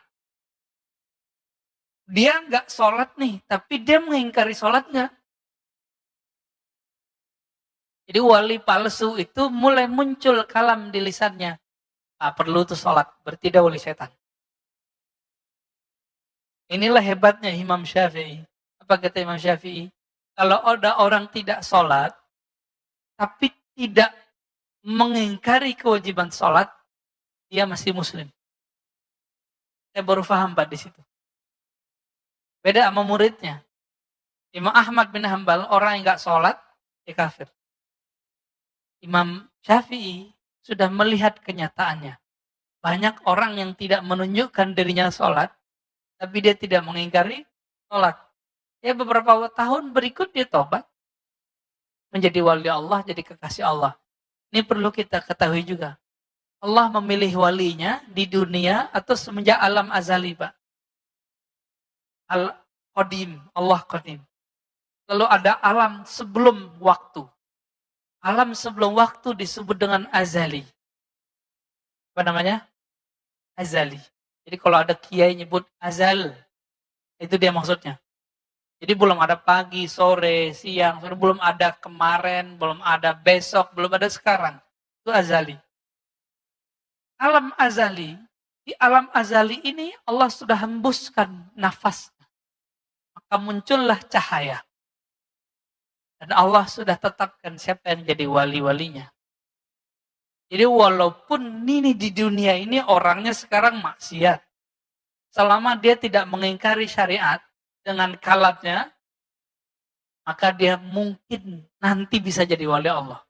Dia nggak sholat nih, tapi dia mengingkari sholat nggak. Jadi wali palsu itu mulai muncul kalam di lisannya. Perlu tuh sholat, berarti dia wali setan. Inilah hebatnya Imam Syafi'i. Apa kata Imam Syafi'i? Kalau ada orang tidak sholat, tapi tidak mengingkari kewajiban sholat, dia masih muslim. Saya baru paham Pak di situ. Beda sama muridnya. Imam Ahmad bin Hambal, orang yang nggak sholat, dia kafir. Imam Syafi'i sudah melihat kenyataannya. Banyak orang yang tidak menunjukkan dirinya sholat, tapi dia tidak mengingkari sholat. Ya beberapa tahun berikut dia tobat. Menjadi wali Allah, jadi kekasih Allah. Ini perlu kita ketahui juga. Allah memilih walinya di dunia atau semenjak alam azali, Pak. Al-Qadim, Allah Qadim. Lalu ada alam sebelum waktu. Alam sebelum waktu disebut dengan azali. Apa namanya? Azali. Jadi kalau ada kiai nyebut azal, itu dia maksudnya. Jadi belum ada pagi, sore, siang, belum ada kemarin, belum ada besok, belum ada sekarang. Itu azali. Alam azali, di alam azali ini Allah sudah hembuskan nafas. Maka muncullah cahaya. Dan Allah sudah tetapkan siapa yang jadi wali-walinya. Jadi walaupun ini di dunia ini orangnya sekarang maksiat. Selama dia tidak mengingkari syariat dengan kalatnya, maka dia mungkin nanti bisa jadi wali Allah.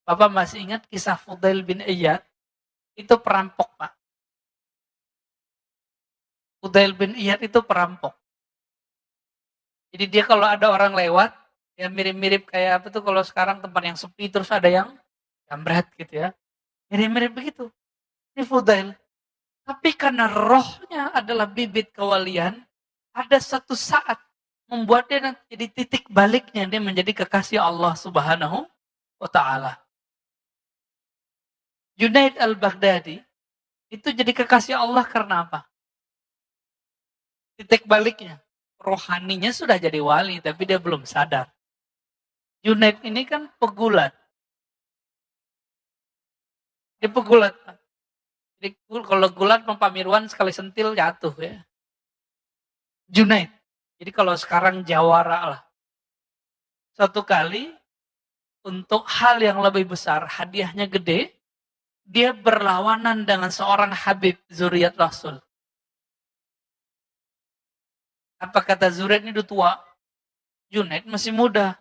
Bapak masih ingat kisah Fudail bin Iyad? Itu perampok, Pak. Fudail bin Iyad itu perampok. Jadi dia kalau ada orang lewat, ya mirip-mirip kayak apa tuh kalau sekarang tempat yang sepi terus ada yang jambret gitu ya. Mirip-mirip begitu. Ini Fudail. Tapi karena rohnya adalah bibit kewalian, ada satu saat membuat dia nanti jadi titik baliknya, dia menjadi kekasih Allah Subhanahu wa Ta'ala. Junaid al-Baghdadi itu jadi kekasih Allah karena apa? Titik baliknya. Rohaninya sudah jadi wali, tapi dia belum sadar. Junaid ini kan pegulat. Dia pegulat. Jadi kalau gulat Pak Mirwan sekali sentil jatuh ya. Junaid. Jadi kalau sekarang jawara lah. Suatu kali untuk hal yang lebih besar, hadiahnya gede, dia berlawanan dengan seorang Habib zuriat Rasul. Apa kata zuriat ini udah tua? Junaid masih muda.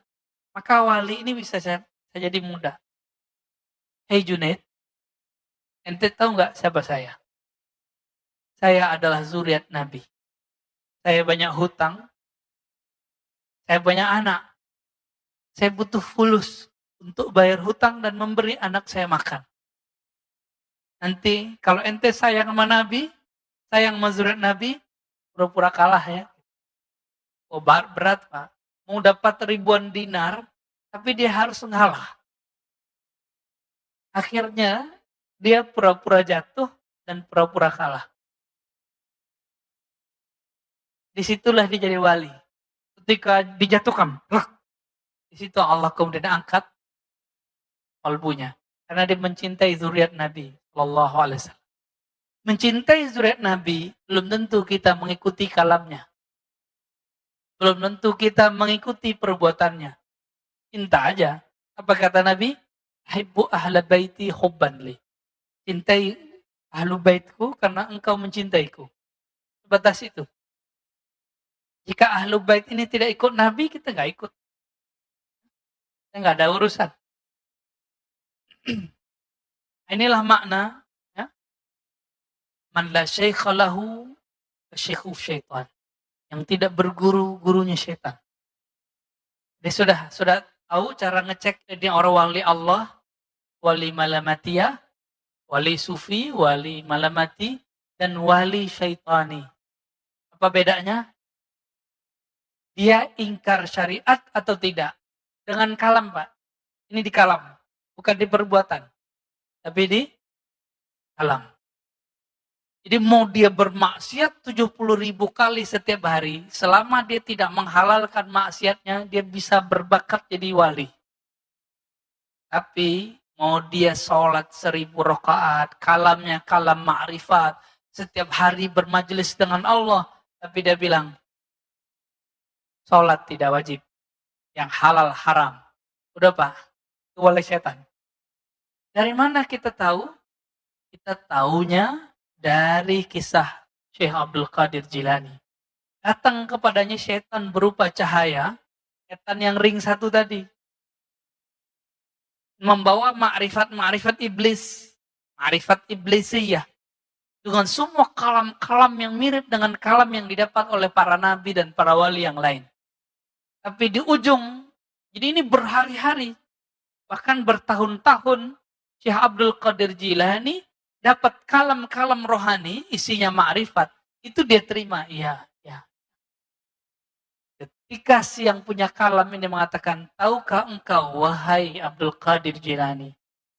Maka wali ini bisa jadi muda. Hei Junaid, ente tahu nggak siapa saya? Saya adalah zuriat Nabi. Saya banyak hutang. Saya banyak anak. Saya butuh fulus untuk bayar hutang dan memberi anak saya makan. Nanti kalau ente sayang sama Nabi, sayang sama zuriat Nabi, pura-pura kalah ya. Oh berat Pak. Mau dapat ribuan dinar, tapi dia harus ngalah. Akhirnya dia pura-pura jatuh dan pura-pura kalah. Disitulah dia jadi wali. Ketika dijatuhkan, di situ Allah kemudian angkat kalbunya. Karena dia mencintai zuriat Nabi Sallallahu Alaihi Wasallam. Mencintai zuriat Nabi belum tentu kita mengikuti kalamnya. Belum tentu kita mengikuti perbuatannya. Cinta aja. Apa kata Nabi? Hibbu ahla baiti hubban li. Cintai ahlu baitku karena engkau mencintaiku. Sebatas itu. Jika ahlu bait ini tidak ikut Nabi, kita nggak ikut. Kita nggak ada urusan. Inilah makna ya. Man la syaikha lahu syaikhul syaitan. yang tidak berguru, gurunya setan. Dia sudah tahu cara ngecek dia orang wali Allah, wali malamatiyah, wali sufi, wali malamati, dan wali syaitani. Apa bedanya? Dia ingkar syariat atau tidak? Dengan kalam, Pak. Ini di kalam, bukan di perbuatan, tapi di kalam. Jadi mau dia bermaksiat 70.000 kali setiap hari, selama dia tidak menghalalkan maksiatnya, dia bisa berbakat jadi wali. Tapi mau dia sholat 1000 rakaat, kalamnya kalam ma'rifat, setiap hari bermajelis dengan Allah, tapi dia bilang, sholat tidak wajib, yang halal haram. Udah Pak, itu wali setan. Dari mana kita tahu? Kita taunya dari kisah Syekh Abdul Qadir Jilani. Datang kepadanya setan berupa cahaya, setan yang ring satu tadi. Membawa ma'rifat iblis, ma'rifat iblisiyah. Dengan semua kalam-kalam yang mirip dengan kalam yang didapat oleh para nabi dan para wali yang lain. Tapi di ujung, jadi ini berhari-hari, bahkan bertahun-tahun, Syekh Abdul Qadir Jilani dapat kalam-kalam rohani, isinya ma'rifat, itu dia terima, iya. Ketika si yang punya kalam ini mengatakan, tahukah engkau, wahai Abdul Qadir Jilani,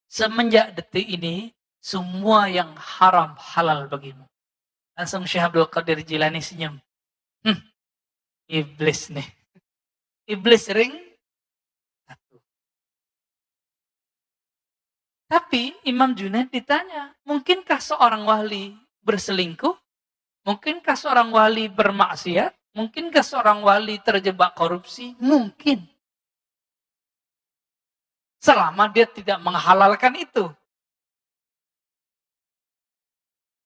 semenjak detik ini, semua yang haram halal bagimu. Langsung Syekh Abdul Qadir Jilani senyum. Iblis nih. Iblis ring satu. Tapi Imam Junaid ditanya, mungkinkah seorang wali berselingkuh? Mungkinkah seorang wali bermaksiat? Mungkinkah seorang wali terjebak korupsi? Mungkin. Selama dia tidak menghalalkan itu.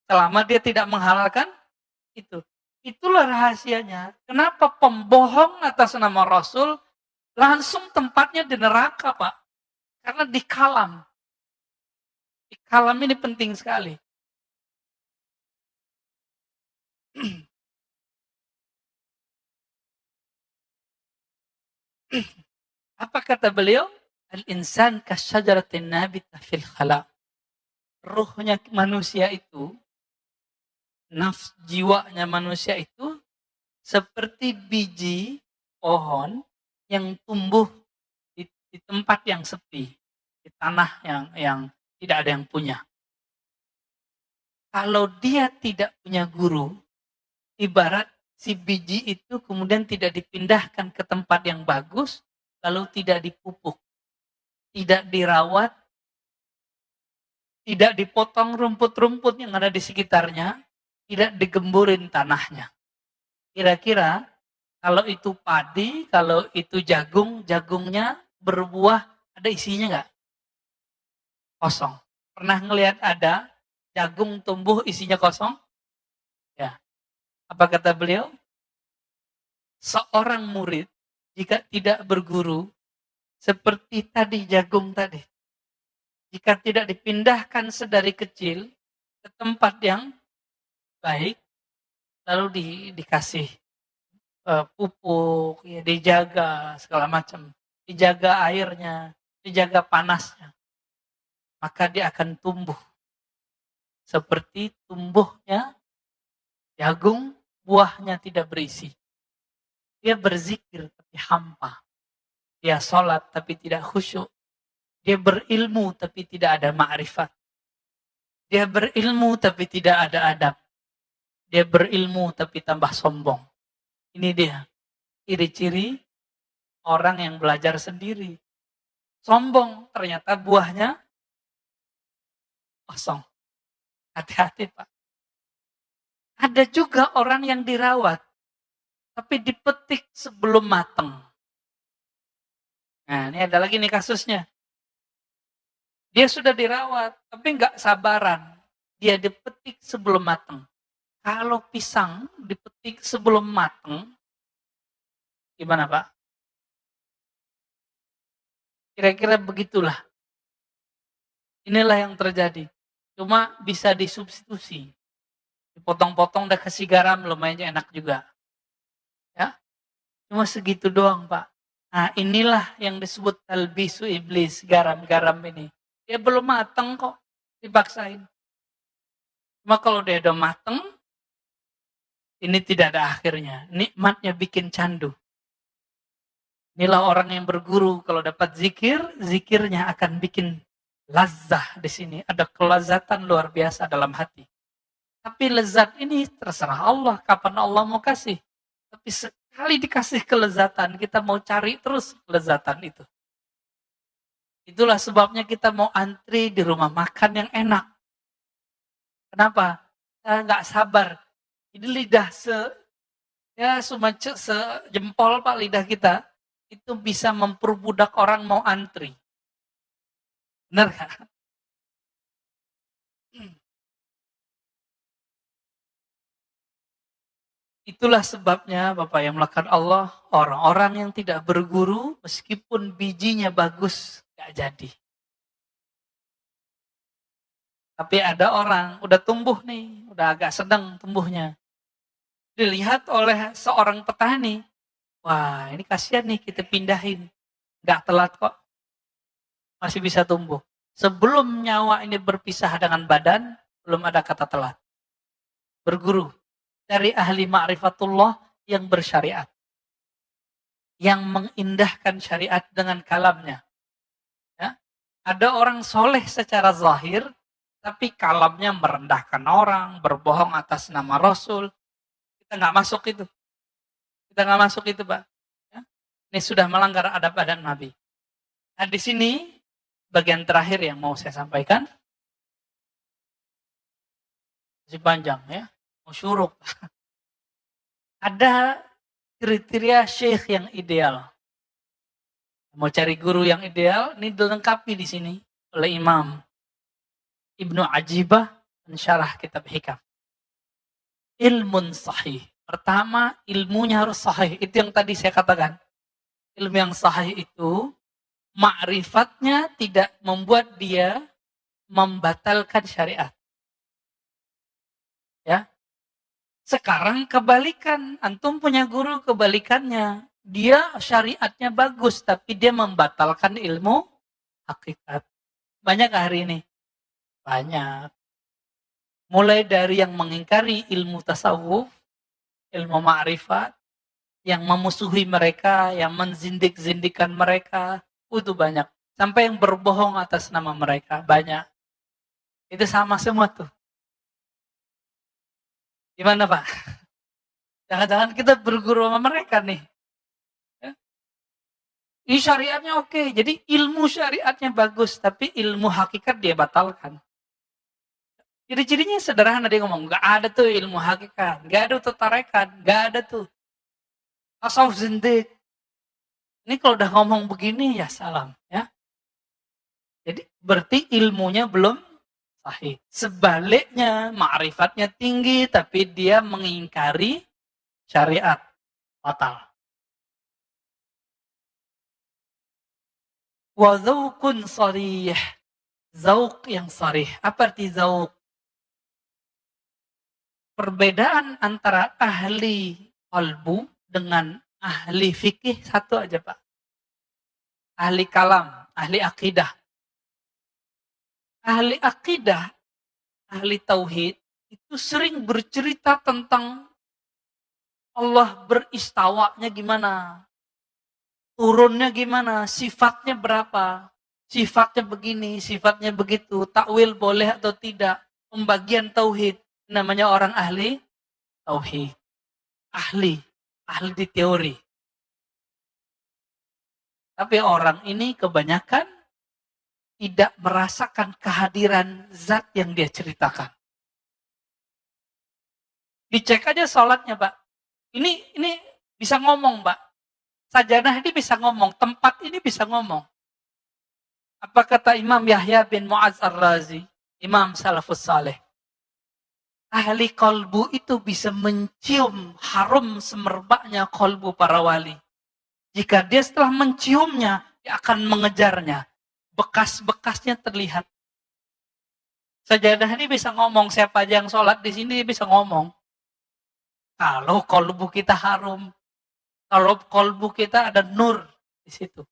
Selama dia tidak menghalalkan itu. Itulah rahasianya. Kenapa pembohong atas nama Rasul langsung tempatnya di neraka, Pak? Karena di kalam. Di kalam ini penting sekali. Apa kata beliau? Al-insan kasyajaratin nabita fil khala. Ruhnya manusia itu, jiwanya manusia itu seperti biji pohon yang tumbuh di tempat yang sepi, di tanah yang tidak ada yang punya. Kalau dia tidak punya guru, ibarat si biji itu kemudian tidak dipindahkan ke tempat yang bagus, lalu tidak dipupuk, tidak dirawat, tidak dipotong rumput-rumput yang ada di sekitarnya, tidak digemburin tanahnya. Kira-kira kalau itu padi, kalau itu jagung, jagungnya berbuah, ada isinya nggak? Kosong. Pernah ngelihat ada jagung tumbuh isinya kosong? Ya. Apa kata beliau? Seorang murid jika tidak berguru, seperti tadi jagung tadi. Jika tidak dipindahkan sedari kecil ke tempat yang baik, lalu dikasih pupuk, ya, dijaga segala macam, dijaga airnya, dijaga panasnya, maka dia akan tumbuh seperti tumbuhnya jagung, buahnya tidak berisi. Dia berzikir tapi hampa. Dia sholat tapi tidak khusyuk. Dia berilmu tapi tidak ada ma'rifat. Dia berilmu tapi tidak ada adab. Dia berilmu tapi tambah sombong. Ini dia ciri-ciri orang yang belajar sendiri. Sombong, ternyata buahnya kosong. Hati-hati Pak. Ada juga orang yang dirawat, tapi dipetik sebelum matang. Nah ini ada lagi nih kasusnya. Dia sudah dirawat, tapi nggak sabaran. Dia dipetik sebelum matang. Kalau pisang dipetik sebelum matang, gimana Pak? Kira-kira begitulah. Inilah yang terjadi. Cuma bisa disubstitusi. Dipotong-potong, udah kasih garam, lumayan enak juga. Cuma segitu doang, Pak. Nah, inilah yang disebut talbisu iblis, garam-garam ini. Dia belum mateng kok, dipaksain. Cuma kalau dia udah mateng, ini tidak ada akhirnya. Nikmatnya bikin candu. Inilah orang yang berguru, kalau dapat zikir, zikirnya akan bikin lazah di sini. Ada kelazatan luar biasa dalam hati. Tapi lezat ini terserah Allah, kapan Allah mau kasih. Tapi sekali dikasih kelezatan, kita mau cari terus kelezatan itu. Itulah sebabnya kita mau antri di rumah makan yang enak. Kenapa? Saya nggak sabar. Ini lidah sejempol Pak lidah kita, itu bisa memperbudak orang mau antri. Benar nggak? Itulah sebabnya Bapak yang melakukan Allah, orang-orang yang tidak berguru, meskipun bijinya bagus, nggak jadi. Tapi ada orang, udah tumbuh nih, udah agak sedang tumbuhnya. Dilihat oleh seorang petani, wah ini kasihan nih kita pindahin. Nggak telat kok, masih bisa tumbuh. Sebelum nyawa ini berpisah dengan badan, belum ada kata telat. Berguru dari ahli ma'rifatullah yang bersyariat. Yang mengindahkan syariat dengan kalamnya. Ya. Ada orang soleh secara zahir, tapi kalamnya merendahkan orang, berbohong atas nama Rasul. Kita nggak masuk itu. Kita nggak masuk itu, Pak. Ya. Ini sudah melanggar adab dan Nabi. Nah, di sini bagian terakhir yang mau saya sampaikan. Masih panjang ya. Mau syuruk. Ada kriteria syekh yang ideal. Mau cari guru yang ideal, ini dilengkapi di sini oleh Imam Ibnu Ajibah mensyarah kitab Hikam. Ilmun sahih. Pertama, ilmunya harus sahih. Itu yang tadi saya katakan. Ilmu yang sahih itu, ma'rifatnya tidak membuat dia membatalkan syariat. Ya. Sekarang kebalikan. Antum punya guru kebalikannya. Dia syariatnya bagus, tapi dia membatalkan ilmu hakikat. Banyak hari ini? Banyak. Mulai dari yang mengingkari ilmu tasawuf, ilmu ma'rifat, yang memusuhi mereka, yang menzindik-zindikan mereka, itu banyak. Sampai yang berbohong atas nama mereka, banyak. Itu sama semua tuh. Gimana Pak? Jangan-jangan kita berguru sama mereka nih. Ini syariatnya oke, jadi ilmu syariatnya bagus, tapi ilmu hakikat dia batalkan. Ciri-cirinya sederhana, dia ngomong, gak ada tuh ilmu hakikat, gak ada tuh tarekat, gak ada tuh. Tasawuf zindik. Ini kalau udah ngomong begini, ya salam. Ya. Jadi berarti ilmunya belum sahih. Sebaliknya, ma'rifatnya tinggi, tapi dia mengingkari syariat. Fatal. Wa zaukun sarih. Zauk yang sarih. Apa arti zauk? Perbedaan antara ahli qalbu dengan ahli fikih satu aja Pak. Ahli kalam, ahli akidah. Ahli akidah, ahli tauhid, itu sering bercerita tentang Allah beristawanya gimana. Turunnya gimana, sifatnya berapa, sifatnya begini, sifatnya begitu, takwil boleh atau tidak, pembagian tauhid, namanya orang ahli tauhid, ahli di teori. Tapi orang ini kebanyakan tidak merasakan kehadiran zat yang dia ceritakan. Dicek aja sholatnya Pak, ini bisa ngomong Pak, sajadah ini bisa ngomong, tempat ini bisa ngomong. Apa kata Imam Yahya bin Mu'adz Ar-Razi, Imam Salafus Saleh? Ahli kolbu itu bisa mencium harum semerbaknya kolbu para wali. Jika dia setelah menciumnya, dia akan mengejarnya. Bekas-bekasnya terlihat. Sajadah ini bisa ngomong, siapa aja yang sholat di sini bisa ngomong. Kalau kolbu kita harum, Kalau kolbu kita ada nur di situ.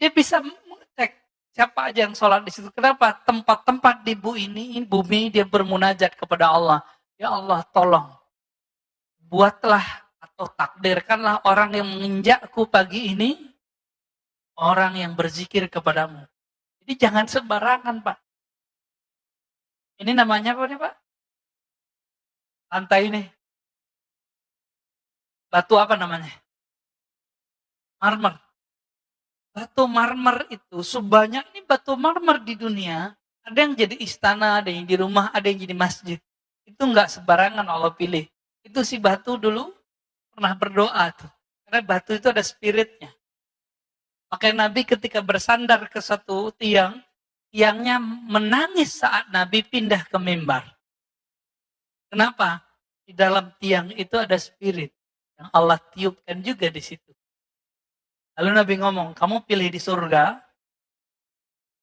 Dia bisa mengecek siapa aja yang sholat di situ. Kenapa? Tempat-tempat di bumi dia bermunajat kepada Allah. Ya Allah, tolong buatlah atau takdirkanlah orang yang menginjakku pagi ini orang yang berzikir kepadamu. Jadi jangan sembarangan, Pak. Ini namanya apa nih, Pak? Lantai ini. Batu apa namanya? Marmer. Batu marmer itu sebanyak ini batu marmer di dunia. Ada yang jadi istana, ada yang di rumah, ada yang jadi masjid. Itu enggak sembarangan Allah pilih. Itu si batu dulu pernah berdoa tuh. Karena batu itu ada spiritnya. Makanya Nabi ketika bersandar ke satu tiang, tiangnya menangis saat Nabi pindah ke mimbar. Kenapa? Di dalam tiang itu ada spirit yang Allah tiupkan juga di situ. Lalu Nabi ngomong, kamu pilih di surga.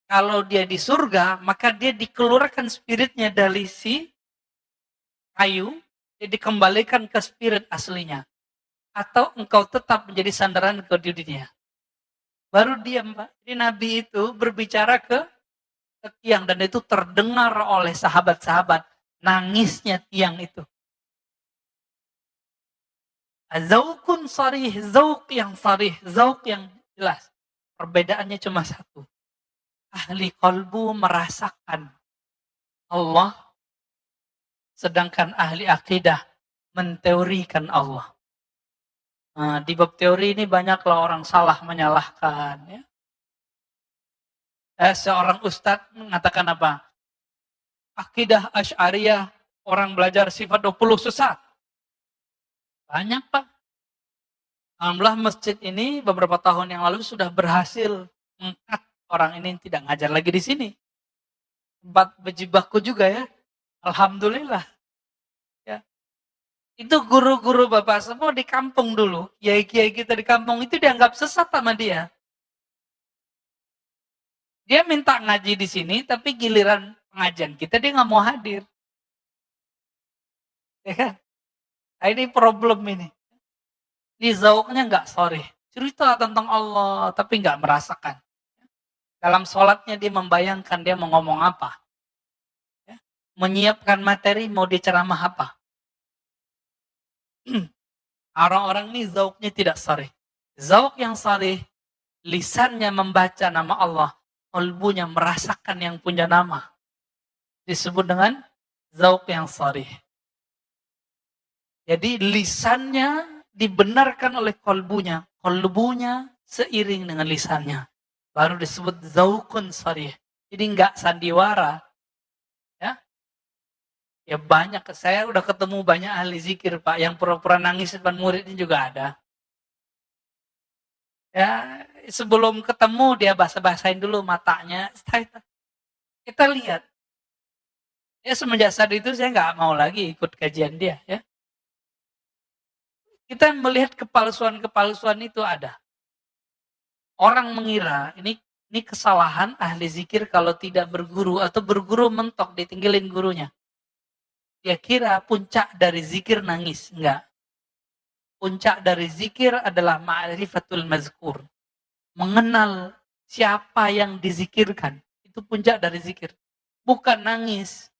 Kalau dia di surga, maka dia dikeluarkan spiritnya dari si kayu, dia dikembalikan ke spirit aslinya. Atau engkau tetap menjadi sandaran ke dunia. Baru diam, Pak. Jadi Nabi itu berbicara ke tiang dan itu terdengar oleh sahabat-sahabat. Nangisnya tiang itu. Zaukun sarih, zauk yang sarih, zauk yang jelas. Perbedaannya cuma satu. Ahli kolbu merasakan Allah, sedangkan ahli akidah menteorikan Allah. Nah, di bab teori ini banyaklah orang salah menyalahkan. Ya. Seorang ustadz mengatakan apa? Akidah Asy'ariyah, orang belajar sifat 20 sesat. Banyak, Pak. Alhamdulillah masjid ini beberapa tahun yang lalu sudah berhasil mengangkat orang ini tidak ngajar lagi di sini. Tempat bejibaku juga ya. Alhamdulillah. Ya. Itu guru-guru Bapak semua di kampung dulu. Kiai-kiai kita di kampung itu dianggap sesat sama dia. Dia minta ngaji di sini, tapi giliran pengajian kita dia nggak mau hadir. Ya kan? Nah, ini problem ini. Di zauknya nggak sorry. Cerita tentang Allah, tapi nggak merasakan. Dalam sholatnya dia membayangkan dia mau ngomong apa. Ya. Menyiapkan materi mau diceramah apa. Orang-orang ini zauknya tidak sorry. Zauk yang sorry, lisannya membaca nama Allah, kalbunya merasakan yang punya nama. Disebut dengan zauk yang sorry. Jadi lisannya dibenarkan oleh kalbunya. Kalbunya seiring dengan lisannya. Baru disebut zaukun sarih. Jadi enggak sandiwara. Ya, ya banyak. Saya udah ketemu banyak ahli zikir, Pak. Yang pura-pura nangis depan muridnya juga ada. Ya, sebelum ketemu dia bahasa-bahasain dulu matanya. Kita lihat. Ya semenjak saat itu saya nggak mau lagi ikut kajian dia. Ya. Kita melihat kepalsuan-kepalsuan itu ada. Orang mengira ini kesalahan ahli zikir kalau tidak berguru atau berguru mentok ditinggalin gurunya. Dia kira puncak dari zikir nangis, enggak. Puncak dari zikir adalah ma'rifatul mazkur. Mengenal siapa yang dizikirkan. Itu puncak dari zikir. Bukan nangis.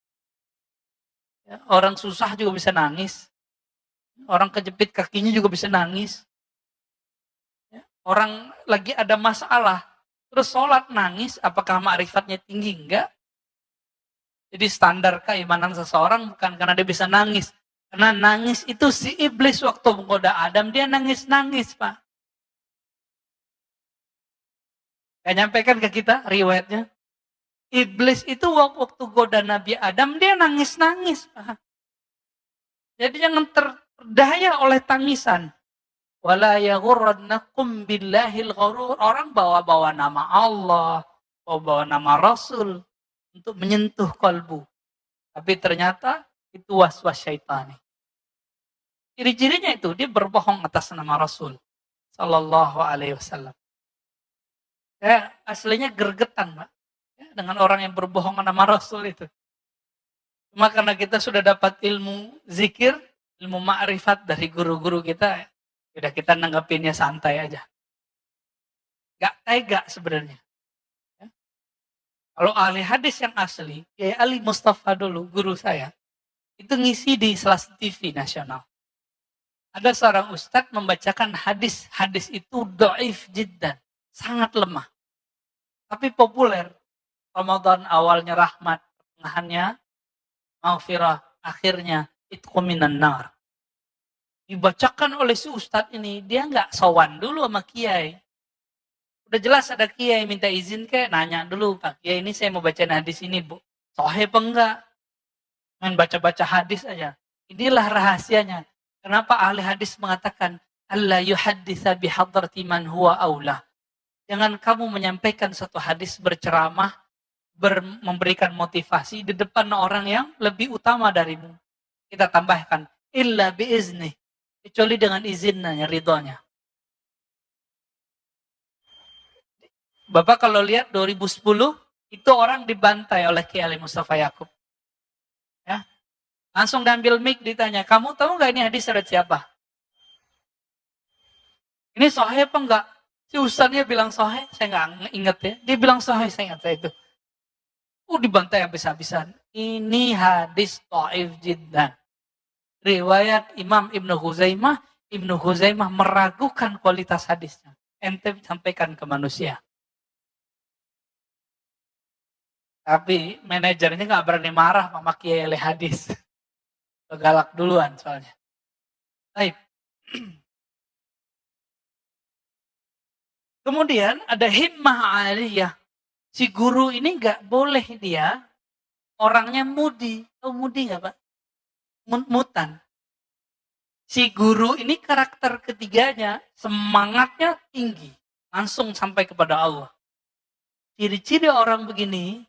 Orang susah juga bisa nangis. Orang kejepit kakinya juga bisa nangis. Orang lagi ada masalah, terus sholat nangis, apakah ma'rifatnya tinggi? Enggak. Jadi standar keimanan seseorang bukan karena dia bisa nangis. Karena nangis itu si iblis waktu menggoda Adam, dia nangis-nangis, Pak. Gak nyampaikan ke kita riwayatnya. Iblis itu waktu goda Nabi Adam, dia nangis-nangis, Pak. Jadi jangan terdaya oleh tangisan. Wala yaghurrannakum billahil gharur. Orang bawa-bawa nama Allah, bawa nama Rasul untuk menyentuh kalbu. Tapi ternyata itu waswas syaitan. Ciri-cirinya itu dia berbohong atas nama Rasul sallallahu alaihi wasallam. Ya, aslinya gergetan, Pak. Ya, dengan orang yang berbohong nama Rasul itu. Cuma karena kita sudah dapat ilmu zikir, ilmu ma'rifat dari guru-guru kita, udah kita nanggapinnya santai aja. Gak tega sebenarnya. Ya. Kalau ahli hadis yang asli, Kiai Ali Mustafa dulu, guru saya, itu ngisi di salah satu TV nasional. Ada seorang ustadz membacakan hadis, hadis itu dhaif jiddan, sangat lemah. Tapi populer. Ramadan awalnya rahmat, pertengahannya maghfirah, akhirnya itqu minan nar. Dibacakan oleh si ustadz ini, dia nggak sowan dulu sama kiai. Udah jelas ada kiai minta izin kayak nanya dulu, Pak Kiai ini saya mau baca hadis ini, Bu. Sahih apa enggak? Main baca-baca hadis aja. Inilah rahasianya. Kenapa ahli hadis mengatakan alla yuhadditsa bihadrati man huwa aula. Jangan kamu menyampaikan satu hadis berceramah, memberikan motivasi di depan orang yang lebih utama darimu. Kita tambahkan illa biizni, kecuali dengan izinnya, ridhonya. Bapak kalau lihat 2010 itu orang dibantai oleh Kiai Ali Mustafa Yakub. Ya. Langsung diambil mic ditanya, kamu tahu nggak ini hadis dari siapa? Ini sahih apa enggak? Si ustadznya bilang sahih, saya nggak inget ya. Dia bilang sahih, saya ingat saya itu. Dibantai habis-habisan. Ini hadis dhaif jiddan. Riwayat Imam Ibnu Huzaimah meragukan kualitas hadisnya. Ente sampaikan ke manusia. Tapi manajernya nggak berani marah sama Kiai Ali hadis. Galak duluan soalnya. Baik. Kemudian ada himmah aliyah. Si guru ini nggak boleh dia orangnya mudi. Tahu mudi nggak Pak? Mut-mutan. Si guru ini karakter ketiganya semangatnya tinggi. Langsung sampai kepada Allah. Ciri-ciri orang begini,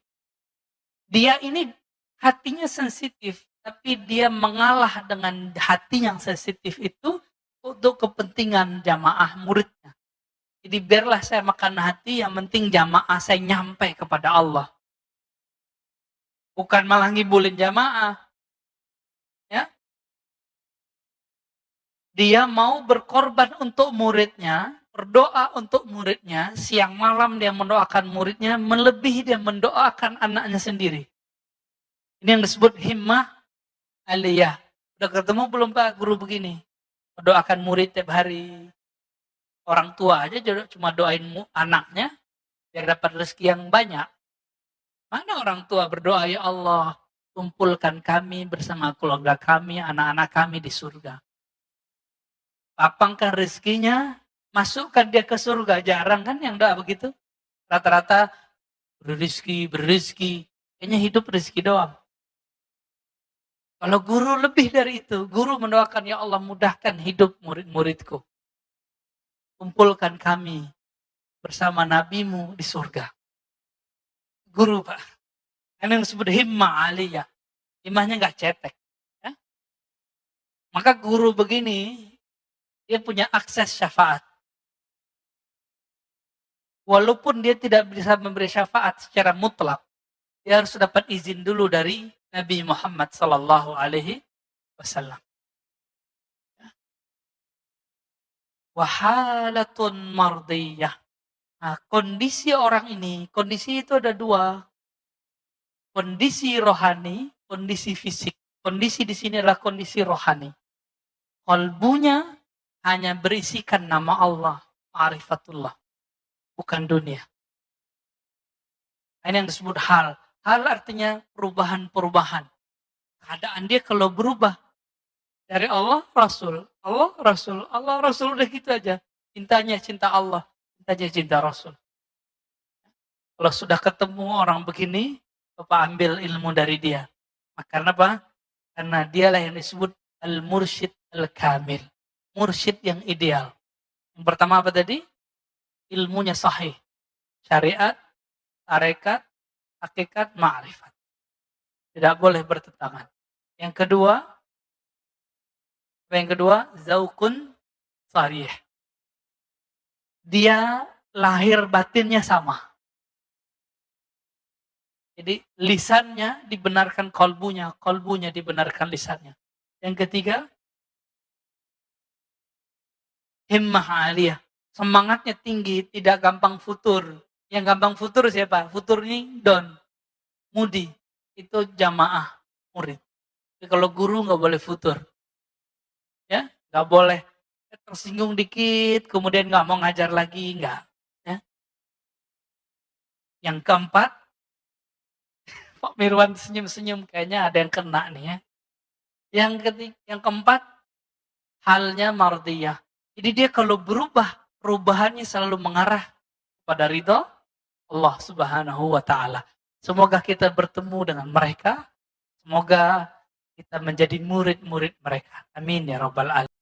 dia ini hatinya sensitif. Tapi dia mengalah dengan hati yang sensitif itu untuk kepentingan jamaah muridnya. Jadi biarlah saya makan hati, yang penting jamaah saya nyampe kepada Allah. Bukan malah ngibulin jamaah. Ya. Dia mau berkorban untuk muridnya, berdoa untuk muridnya, siang malam dia mendoakan muridnya, melebihi dia mendoakan anaknya sendiri. Ini yang disebut himmah aliyah. Udah ketemu belum Pak guru begini? Mendoakan murid tiap hari. Orang tua aja cuma doain anaknya biar dapat rezeki yang banyak. Mana orang tua berdoa, ya Allah, kumpulkan kami bersama keluarga kami, anak-anak kami di surga. Lapangkan rezekinya, masukkan dia ke surga. Jarang kan yang doa begitu? Rata-rata berizki. Kayaknya hidup rezeki doang. Kalau guru lebih dari itu, guru mendoakan, ya Allah mudahkan hidup murid-muridku. Kumpulkan kami bersama nabimu di surga. Guru Pak. Ini yang disebut himmah aliyah. Himmahnya nggak cetek. Ya? Maka guru begini, dia punya akses syafaat. Walaupun dia tidak bisa memberi syafaat secara mutlak, dia harus dapat izin dulu dari Nabi Muhammad Sallallahu Alaihi Wasallam. Wahalatun mardiyah. Nah, kondisi orang ini, kondisi itu ada dua. Kondisi rohani, kondisi fisik. Kondisi di sini adalah kondisi rohani. Kalbunya hanya berisikan nama Allah, ma'rifatullah. Bukan dunia. Ini yang disebut hal. Hal artinya perubahan-perubahan. Keadaan dia kalau berubah dari Allah, Rasul. Allah, Rasul. Allah, Rasul. Udah gitu aja. Cintanya cinta Allah. Cintanya cinta Rasul. Kalau sudah ketemu orang begini, Bapak ambil ilmu dari dia. Karena apa? Karena dialah yang disebut al-mursyid al-kamil. Mursyid yang ideal. Yang pertama apa tadi? Ilmunya sahih. Syariat, tarekat, hakikat, ma'rifat. Tidak boleh bertentangan. Yang kedua, zaukun sarih. Dia lahir batinnya sama. Jadi lisannya dibenarkan kolbunya dibenarkan lisannya. Yang ketiga, himmah aliyah. Semangatnya tinggi, tidak gampang futur. Yang gampang futur siapa? Futur ini down, moody. Itu jamaah murid. Tapi kalau guru nggak boleh futur. Ya, nggak boleh tersinggung dikit, kemudian nggak mau ngajar lagi, nggak. Ya. Yang keempat, Pak Mirwan senyum-senyum, kayaknya ada yang kena nih ya. Yang keempat, halnya mardiyah. Jadi dia kalau berubah, perubahannya selalu mengarah pada ridho Allah Subhanahu wa taala. Semoga kita bertemu dengan mereka. Semoga kita menjadi murid-murid mereka. Amin ya rabbal alamin.